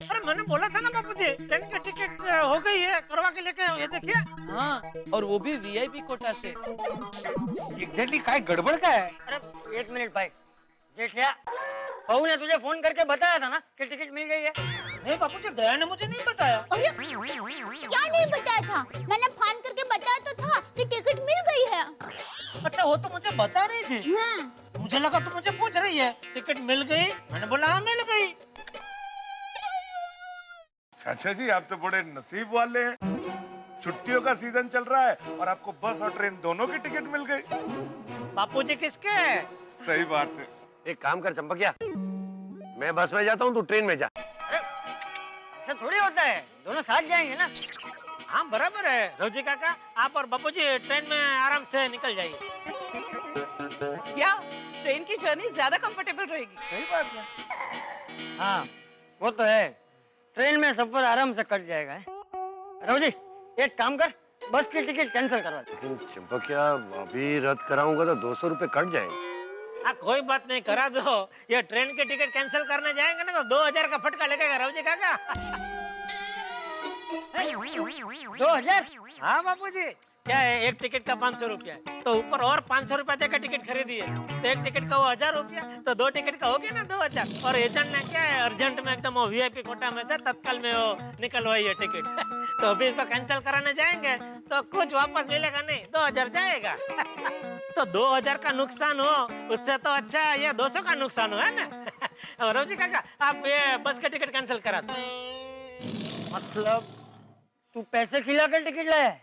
अरे मैंने बोला था ना बापूजी, ट्रेन की टिकट हो गई है, करवा के लेके ये देखिए। हाँ और वो भी वीआईपी कोटा से। एग्जैक्टली काय गडबड काय? अरे 1 मिनट भाई, जेठिया बहू ने तुझे फोन करके बताया था ना कि टिकट मिल गई है? नहीं बापूजी, दया ने मुझे नहीं बताया। अरे क्या नहीं बताया था? मैंने फोन करके बताया तो था कि टिकट मिल गई है। अच्छा वो तो मुझे बता रही थी। हाँ। मुझे लगा तो मुझे पूछ रही है टिकट मिल गई, मैंने बोला हाँ मिल गई। चाचा जी आप तो बड़े नसीब वाले हैं, छुट्टियों का सीजन चल रहा है और आपको बस और ट्रेन दोनों की टिकट मिल गई। बापूजी किसके? सही बात है। एक काम कर चंपकिया, मैं बस में जाता हूँ, तू ट्रेन में जा। ऐसा थोड़ी होता है, दोनों साथ जाएंगे ना। हाँ बराबर है रोजी काका, आप और बापूजी ट्रेन में आराम से निकल जाइए। क्या ट्रेन की जर्नी ज्यादा कंफर्टेबल रहेगी? सही बात है। हाँ वो तो है, ट्रेन में सफर आराम से कट जाएगा। रघुजी एक काम कर, बस की टिकट कैंसिल करवा दे। लेकिन चंपकिया अभी रद्द कराऊंगा तो 200 रुपए कट जाएंगे। हाँ कोई बात नहीं, करा दो। ये ट्रेन की टिकट कैंसिल करने जाएंगे ना तो 2000 का फटका लगेगा रोजी काका। 2000? हाँ बापूजी, क्या है, एक टिकट का 500 रुपया है, तो ऊपर और 500 रुपया देकर टिकट खरीदी है, तो एक टिकट का वो 1000 रुपया, तो 2 टिकट का हो गया ना 2000। और एजेंट ने क्या है, अर्जेंट में एकदम वो वीआईपी कोटा में से तत्काल में वो निकलवाई है टिकट। तो अभी इसको कैंसिल कराने जाएंगे तो कुछ वापस मिलेगा नहीं, 2000 जाएगा। तो 2000 का नुकसान हो, उससे तो अच्छा ये 200 का नुकसान हो, है ना। रोजी काका, आप ये बस का टिकट कैंसिल करा दो। मतलब तू पैसे खिला कर टिकट लाया है?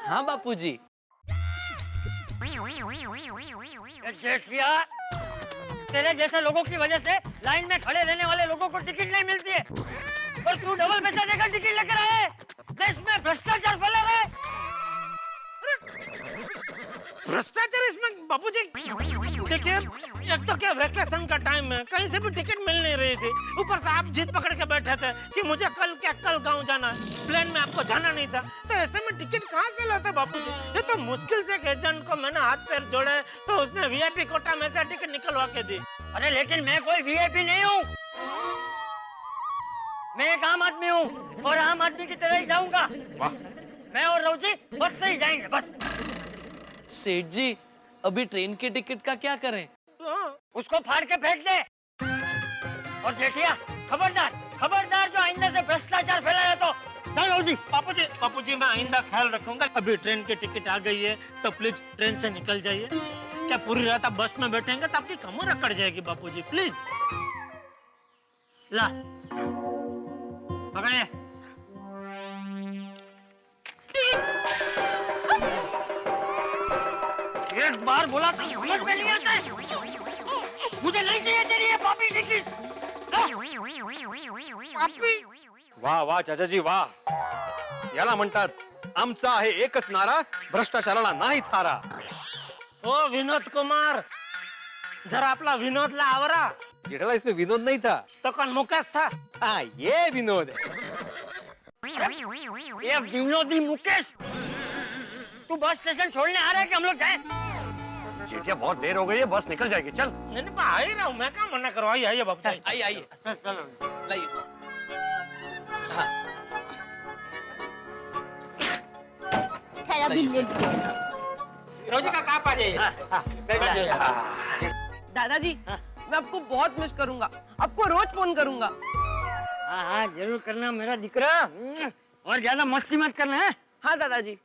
हाँ बापूजी। जेठिया, तेरे जैसे लोगों की वजह से लाइन में खड़े रहने वाले लोगों को टिकट नहीं मिलती है, और तू डबल पैसा देकर टिकट लेकर आए। देश में भ्रष्टाचार फैला है। भ्रष्टाचार इसमें बापूजी, देखिए एक तो क्या वैकेशन का टाइम है, कहीं से भी टिकट मिल नहीं रही थी, ऊपर से आप जिद पकड़ के बैठे थे कि मुझे कल गांव जाना है, प्लेन में आपको जाना नहीं था, तो ऐसे में टिकट कहाँ से लाते बापूजी। ये तो मुश्किल से एक एजेंट को मैंने हाथ पैर जोड़े तो उसने वीआईपी कोटा में से टिकट निकलवा के दी। अरे लेकिन मैं कोई वीआईपी नहीं हूँ, मैं एक आम आदमी हूँ और आम आदमी की तरह ही जाऊंगा। मैं और रोजी बस से ही जाएंगे, बस। सेठ जी, अभी ट्रेन के टिकट का क्या करें? उसको फाड़ के फेंक दे। और जेठिया, खबरदार खबरदार, जो आइंदा से भ्रष्टाचार फैलाया तो चलो जी। बापूजी मैं आइंदा ख्याल रखूंगा। अभी ट्रेन की टिकट आ गई है तो प्लीज ट्रेन से निकल जाइए। क्या पूरी रात आप बस में बैठेंगे तो आपकी कमर अकड़ जाएगी बापूजी, प्लीज। ला पकड़े। एक बार बोला तो समझ में नहीं आता है। मुझे नहीं चाहिए तेरी ये पापी टिकट। वाह वाह चाचाजी वाह, याला म्हणतात आमचा आहे एकच नारा, भ्रष्टाचाराला नाही थारा। ओ विनोद कुमार, जरा आपला विनोदला आवरा। जेठाला इसमें विनोद नहीं था, तो कौन मुकेश था? हाँ ये विनोद है। ये विनोदी मुकेश, तू बस स्टेशन छोड़ने आ रहा है कि हम लोग जाएं? जेठिया बहुत देर हो गई है, बस निकल जाएगी, चल। नहीं नहीं, आ ही रहा हूँ मैं, क्या मना करो। आइए बाबू, आइए आइए, लाइए। थैला भी ले रोजी का कहाँ पा जाइए। दादाजी, मैं आपको बहुत मिस करूंगा, आपको रोज फोन करूंगा। हाँ हाँ जरूर करना मेरा दिकरा, और ज्यादा मस्ती मत करना है। हाँ दादाजी।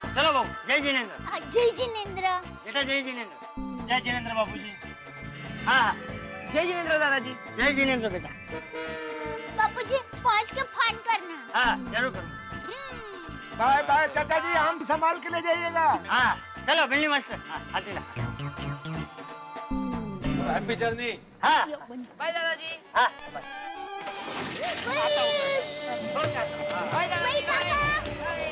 चलो बाबू, जय जिनेंद्र। जय जिनेंद्र। बेटा जय जिनेंद्र। जय जिनेंद्र बाबूजी। हाँ जय जिनेंद्र दादाजी। जय जिनेंद्र बेटा। बापूजी पहुंच के फोन करना। हाँ जरूर करूँ। बाय बाय चाचा जी, आम संभाल के ले जाइएगा। हाँ चलो बिल्ली मास्टर। हाँ हाथी ला। Happy journey. हाँ बाय दादाजी। हाँ बाय दादाजी।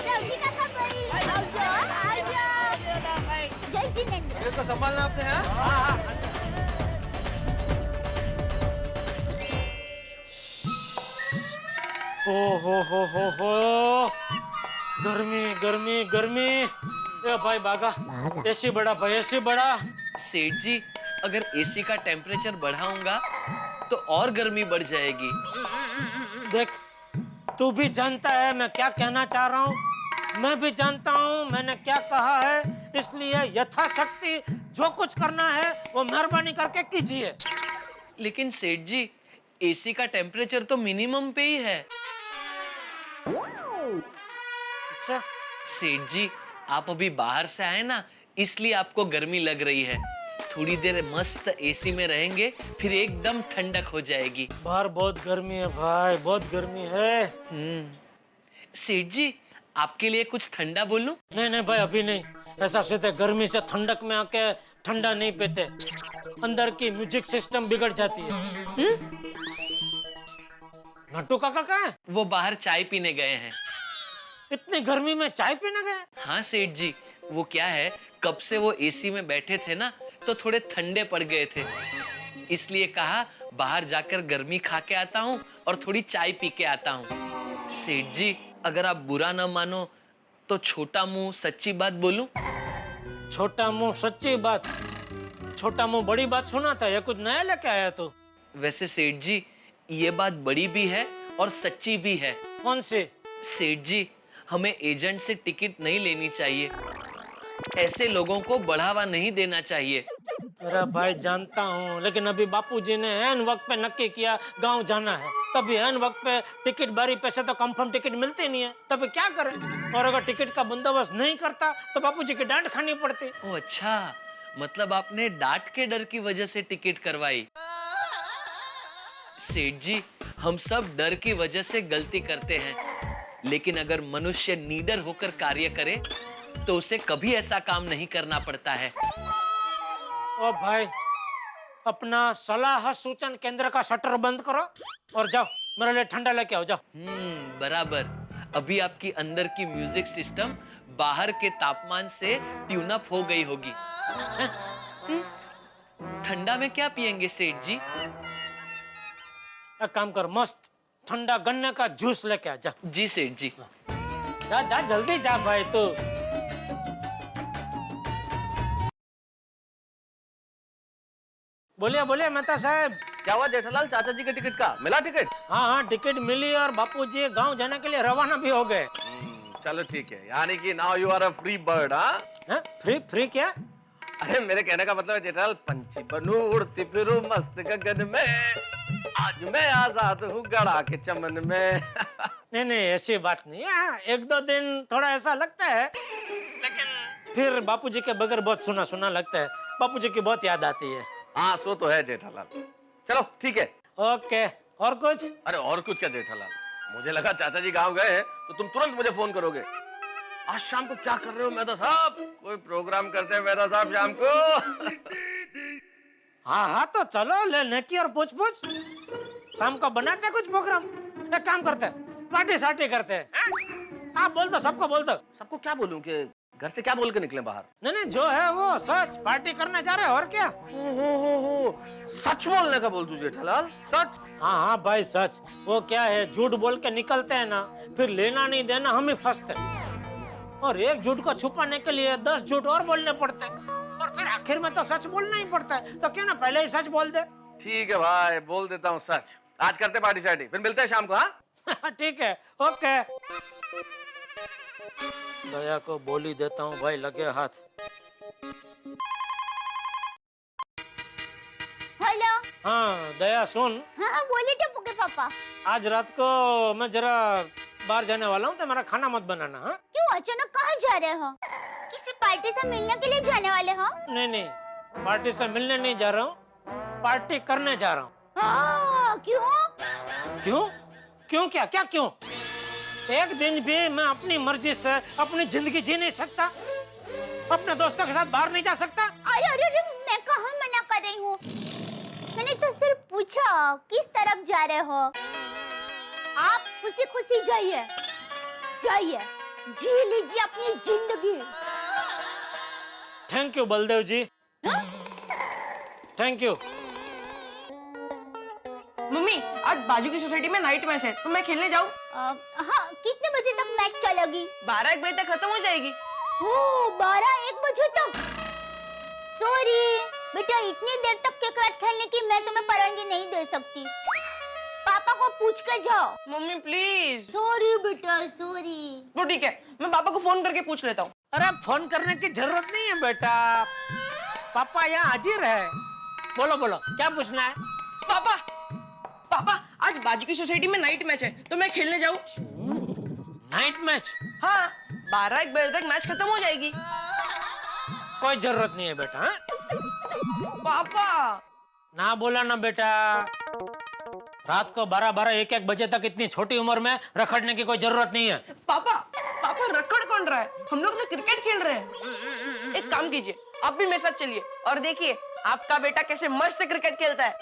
रोजी काका भाई, आओ जाओ। जय जिनेंद्र। इसको संभालना आपने, हाँ? हो गर्मी गर्मी गर्मी। ए भाई बागा, एसी बड़ा भाई, एसी बड़ा। सेठ जी, अगर एसी का टेम्परेचर बढ़ाऊंगा तो और गर्मी बढ़ जाएगी। देख, तू भी जानता है मैं क्या कहना चाह रहा हूँ, मैं भी जानता हूँ मैंने क्या कहा है, इसलिए यथाशक्ति जो कुछ करना है वो मेहरबानी करके कीजिए। लेकिन सेठ जी, एसी का टेम्परेचर तो मिनिमम पे ही है। अच्छा सेठ जी, आप अभी बाहर से आए ना, इसलिए आपको गर्मी लग रही है। थोड़ी देर मस्त एसी में रहेंगे, फिर एकदम ठंडक हो जाएगी। बाहर बहुत गर्मी है भाई, बहुत गर्मी है। सेठ जी, आपके लिए कुछ ठंडा बोलूं? नहीं नहीं भाई, अभी नहीं। ऐसा सीधे गर्मी से ठंडक में आके ठंडा नहीं पीते, अंदर की म्यूजिक सिस्टम बिगड़ जाती है। नट्टू काका कहाँ है? वो बाहर चाय पीने गए हैं। इतनी गर्मी में चाय पीने गए? हाँ सेठ जी, वो क्या है, कब से वो एसी में बैठे थे ना, तो थोड़े ठंडे पड़ गए थे, इसलिए कहा बाहर जाकर गर्मी खा के आता हूँ और थोड़ी चाय पी के आता हूँ। सेठ जी, अगर आप बुरा ना मानो तो छोटा मुंह सच्ची बात बोलूं? छोटा मुंह सच्ची बात? छोटा मुंह बड़ी बात सुना था, ये कुछ नया लेके आया तू? वैसे सेठ जी, ये बात बड़ी भी है और सच्ची भी है। कौन सी? सेठ जी, हमें एजेंट से टिकट नहीं लेनी चाहिए। ऐसे लोगों को बढ़ावा नहीं देना चाहिए। अरे भाई जानता हूँ, लेकिन अभी बापूजी ने ऐन वक्त पे नक्की किया गांव जाना है, तभी ऐन वक्त पे टिकट बारी पैसे तो कंफर्म टिकट मिलते नहीं है, तभी क्या करें? और अगर टिकट का बंदोबस्त नहीं करता तो बापूजी की डांट खानी पड़ती। ओ अच्छा, मतलब आपने डांट के डर की वजह से टिकट करवाई। सेठ जी, हम सब डर की वजह से गलती करते हैं, लेकिन अगर मनुष्य निडर होकर कार्य करे तो उसे कभी ऐसा काम नहीं करना पड़ता है। ओ भाई, अपना सलाह सूचन केंद्र का शटर बंद करो और जाओ मेरे लिए ठंडा लेके आओ, जाओ। बराबर। अभी आपकी अंदर की म्यूजिक सिस्टम बाहर के तापमान से ट्यून अप हो गई होगी। ठंडा में क्या पियेंगे सेठ जी? एक काम कर, मस्त ठंडा गन्ने का जूस लेके आ, जा। जी सेठ जी। जा जा जल्दी जा भाई तू। बोलिए बोलिए मेहता साहब। क्या हुआ जेठालाल, चाचा जी के टिकट का मिला टिकट? हाँ हाँ, टिकट मिली और बापूजी गांव जाने के लिए रवाना भी हो गए। चलो ठीक है, यानी कि now you are a free bird. हाँ, फ्री फ्री क्या? अरे मेरे कहने का मतलब है जेठालाल, पंछी बनूं उड़ती फिरूं मस्त गगन में, आज मैं आजाद हूँ गड़ा के चमन में। नहीं नहीं, ऐसी बात नहीं है। एक दो दिन थोड़ा ऐसा लगता है, लेकिन फिर बापूजी के बगैर बहुत सुना सुना लगता है। बापूजी की बहुत याद आती है। हाँ सो तो है जेठालाल। चलो ठीक है। ओके, और कुछ? अरे और कुछ क्या जेठालाल, मुझे लगा चाचा जी गांव गए हैं तो तुम तुरंत मुझे फोन करोगे। आज शाम को क्या कर रहे हो मेहता साहब? कोई प्रोग्राम करते हैं मेहता साहब शाम को? हाँ हाँ, तो चलो ले नेकी और पूछ पूछ, शाम को बनाते कुछ प्रोग्राम। एक काम करते, पार्टी सार्टी करते हैं। आप बोल दो, सबको बोल दो। सबको क्या बोलूं कि घर से क्या बोल के निकले बाहर? नहीं नहीं, जो है वो सच, पार्टी करने जा रहे हैं, और क्या। हो, सच बोलने का बोल तू जेठालाल, सच। हाँ हाँ भाई सच। वो क्या है, झूठ बोल के निकलते हैं ना, फिर लेना नहीं देना हम ही फंसते हैं। और एक झूठ को छुपाने के लिए 10 झूठ और बोलने पड़ते हैं, और फिर आखिर में तो सच बोलना ही पड़ता है। तो क्यों ना पहले ही सच बोल दे। ठीक है भाई, बोल देता हूँ सच। आज करते पार्टी शार्टी, फिर मिलते हैं शाम को। हाँ ठीक है, ओके। दया को बोली देता हूँ भाई, लगे हाथ। हेलो। हाँ दया सुन। हाँ बोलिए टप्पू के पापा। आज रात को मैं जरा बाहर जाने वाला हूँ, तो मेरा खाना मत बनाना। हाँ क्यों, अचानक कहाँ जा रहे हो? किसी पार्टी से मिलने के लिए जाने वाले हो? नहीं नहीं, पार्टी से मिलने नहीं जा रहा हूँ, पार्टी करने जा रहा हूँ। क्यों? क्यों क्यों? क्या क्या क्यों? एक दिन भी मैं अपनी मर्जी से अपनी जिंदगी जी नहीं सकता? अपने दोस्तों के साथ बाहर नहीं जा सकता? अरे अरे अरे, मैं कहाँ मना कर रही हूँ। मैंने तो सिर्फ पूछा किस तरफ जा रहे हो। आप खुशी खुशी जाइए, जाइए, जी लीजिए अपनी जिंदगी। Thank you Baldev ji, thank you. Mummy, आज बाजू की सोसाइटी में नाइट मैच है, तो मैं खेलने जाऊँ? हाँ, कितने बजे तक मैच चलेगी? 12-1 बजे तक खत्म हो जाएगी। ओह, 12-1 बजे तक? सॉरी बेटा, इतनी देर तक क्रिकेट खेलने की मैं तुम्हें परवानगी नहीं दे सकती। पापा को पूछ के जाओ। Mummy please. सॉरी बेटा, सॉरी। तो ठीक है, मैं पापा को फोन करके पूछ लेता हूँ। अरे फोन करने की जरूरत नहीं है बेटा, पापा यहाँ हाजिर है। बोलो बोलो, क्या पूछना है? पापा, पापा आज बाजू की सोसाइटी में नाइट मैच है, तो मैं खेलने जाऊँ? Night match? हाँ, 12-1 बजे तक मैच खत्म हो जाएगी। कोई जरूरत नहीं है बेटा। हाँ? पापा ना बोला ना बेटा, रात को 12-1 बजे तक इतनी छोटी उम्र में रखड़ने की कोई जरूरत नहीं है। पापा, पापा रखड़ कौन रहा है? हम लोग तो क्रिकेट खेल रहे हैं। एक काम कीजिए, आप भी मेरे साथ चलिए और देखिए आपका बेटा कैसे मस्त से क्रिकेट खेलता है।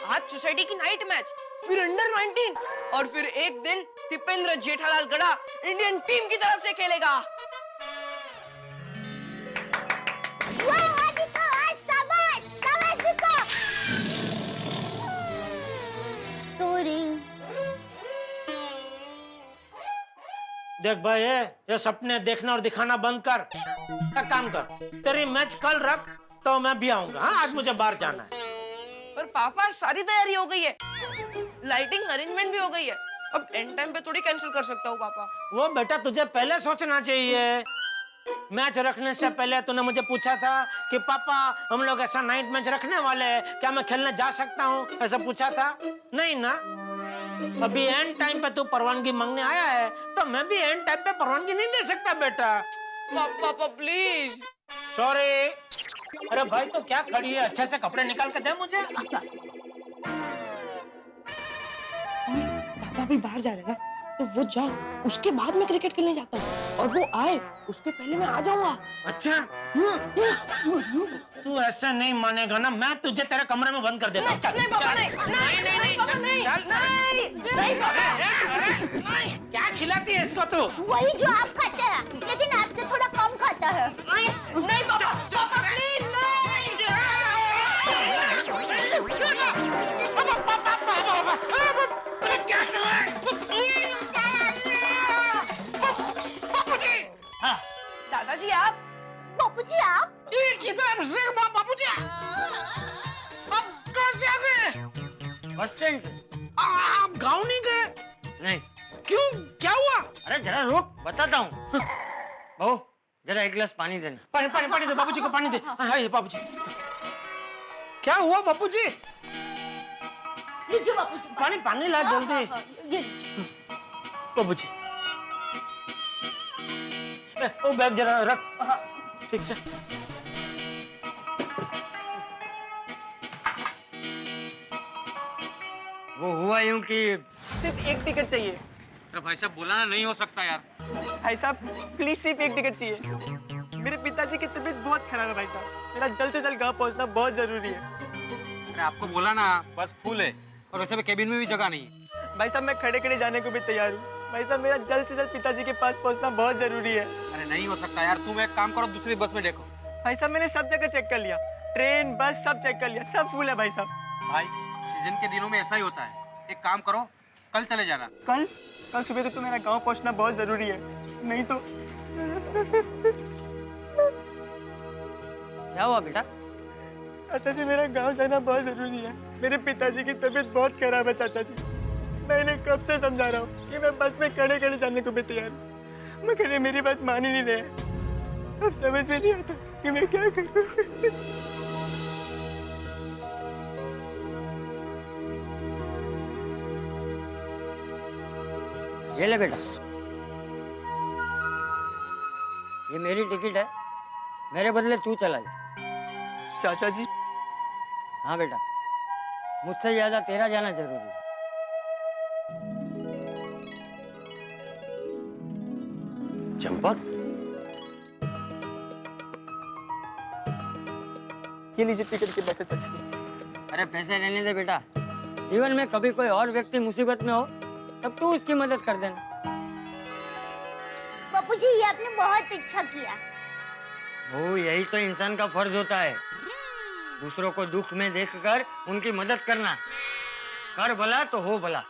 आज सोसाइटी की नाइट मैच, फिर अंडर 19, और फिर एक दिन टिपेंद्र जेठालाल गड़ा इंडियन टीम की तरफ से खेलेगा। देख भाई, ये सपने देखना और दिखाना बंद कर। एक काम कर, तेरी मैच कल रख तो मैं भी आऊंगा। हाँ, आज मुझे बाहर जाना है। पर पापा सारी तैयारी हो गई है। लाइटिंग अरेंजमेंट भी हो गई है, अब एंड टाइम पे थोड़ी कैंसिल कर सकता हूँ पापा। वो बेटा तुझे पहले सोचना चाहिए। मैच रखने से पहले तूने मुझे पूछा था कि पापा हम लोग ऐसा नाइट मैच रखने वाले हैं, क्या मैं खेलने जा सकता हूँ, ऐसा पूछा था? नहीं ना। अभी एंड टाइम पे तू परवानगी मांगने आया है, तो मैं भी एंड टाइम पे परवानगी नहीं दे सकता बेटा। पापा प्लीज। सॉरी। अरे भाई तो क्या खड़ी है, अच्छे से कपड़े निकाल के दे मुझे। पापा भी बाहर जा रहे हैं ना, तो वो जाए उसके बाद मैं क्रिकेट खेलने जाता हूँ, और वो आए उसके पहले मैं आ जाऊंगा। अच्छा तू ऐसा नहीं मानेगा ना, मैं तुझे तेरे कमरे में बंद कर देता हूँ। नहीं पापा नहीं, नहीं पापा नहीं, नहीं पापा। क्या खिलाती है इसको तू? वही जो आप खाते हैं, लेकिन आपसे थोड़ा कम खाता है। नहीं पापा, पापा प्लीज दादाजी आप। बापूजी आप? किधर से बापूजी? आप कहाँ से आ गए? बस स्टैंड से। आप गाँव नहीं गए? नहीं। क्यों, क्या हुआ? अरे जरा रुक, बताता हूँ। बहू जरा एक गिलास पानी देना। पानी दे बापूजी को, पानी दे। हाँ ये बापूजी। क्या हुआ बापूजी? लीजिए बापूजी। पानी ला जल्दी। ये लीजिए। बाबूजी वो बैग जरा रख ठीक से। वो हुआ यूं कि सिर्फ एक टिकट चाहिए। अरे भाई साहब बोला ना, नहीं हो सकता यार। भाई साहब प्लीज सिर्फ एक टिकट चाहिए। मेरे पिताजी की तबीयत बहुत खराब है भाई साहब, मेरा जल्द से जल्द गाँव पहुँचना बहुत जरूरी है। अरे आपको बोला ना, बस फुल है और वैसे भी केबिन में भी जगह नहीं है। भाई साहब मैं खड़े खड़े जाने को भी तैयार हूँ। भाई साहब मेरा जल्द से जल्द पिताजी के पास पहुँचना बहुत जरूरी है। अरे नहीं हो सकता यार, तुम एक काम करो, दूसरी बस में देखो। भाई साहब मैंने सब जगह चेक कर लिया, ट्रेन बस सब चेक कर लिया, सब फुल है भाई साहब। भाई सीजन के दिनों में ऐसा ही होता है, एक काम करो कल चले जाना। कल सुबह तो मेरा गांव पहुंचना बहुत जरूरी है, नहीं तो। क्या हुआ बेटा? चाचा जी मेरा गांव जाना बहुत जरूरी है, मेरे पिताजी की तबीयत बहुत खराब है चाचा जी। मैं इन्हें कब से समझा रहा हूँ कि मैं बस में खड़े खड़े जाने को भी तैयार हूँ, मगर ये मेरी बात मान ही नहीं रहे। अब समझ में नहीं आता कि मैं क्या करूँ। ये ले बेटा, ये मेरी टिकट है, मेरे बदले तू चला जा। चाचा जी? हाँ बेटा, मुझसे ज्यादा तेरा जाना जरूरी है। चंपक, ये लीजिए टिकट के पैसे चाचा जी। अरे पैसे रहने दे बेटा, जीवन में कभी कोई और व्यक्ति मुसीबत में हो तब तू उसकी मदद कर देना। बापूजी ये आपने बहुत अच्छा किया। वो यही तो इंसान का फर्ज होता है, दूसरों को दुख में देखकर उनकी मदद करना। कर भला तो हो भला।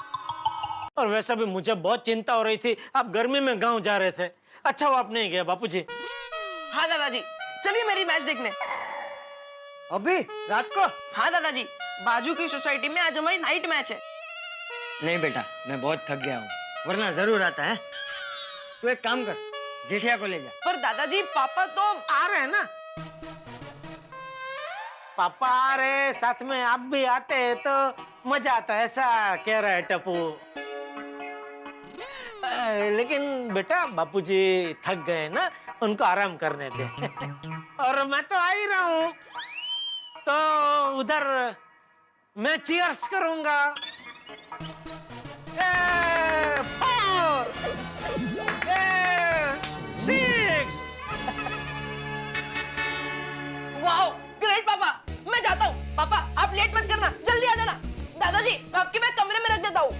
और वैसा भी मुझे बहुत चिंता हो रही थी, आप गर्मी में गांव जा रहे थे, अच्छा वो आप नहीं गए बापूजी। हाँ दादाजी, चलिए मेरी मैच देखने। अभी रात को? हाँ दादाजी, बाजू की सोसाइटी में आज हमारी नाइट मैच है। नहीं बेटा, मैं बहुत थक गया हूँ, वरना जरूर आता है। तू एक काम कर, जेठिया को ले जा। पर दादाजी पापा तो आ रहे हैं ना, पापा आ रहे साथ में आप भी आते तो मजा आता है, ऐसा कह रहा है टप्पू। लेकिन बेटा बापूजी थक गए ना, उनको आराम करने दे। और मैं तो आ ही रहा हूँ, तो उधर मैं चीयर्स करूंगा। 4 6। वाओ ग्रेट पापा, मैं जाता हूँ। पापा आप लेट मत करना, जल्दी आ जाना। दादाजी आपकी मैं कमरे में रख देता हूँ।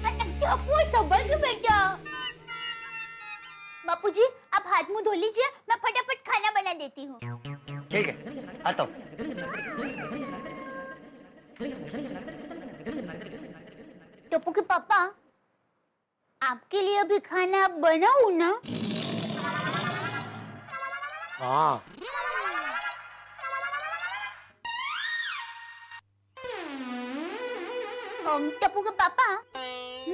संभल के बेटा। बापूजी आप हाथ मुंह धो लीजिए, मैं फटाफट खाना बना देती हूँ। ठीक है, आता हूँ। टप्पू के पापा, आपके लिए अभी खाना बनाऊं ना? हाँ टप्पू के पापा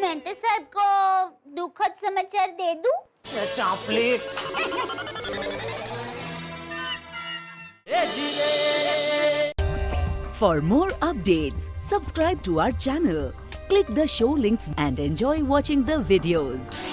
मेंटे साहब को दुखद समाचार दे दूं? चापली For more updates, subscribe to our channel, click the show links and enjoy watching the videos.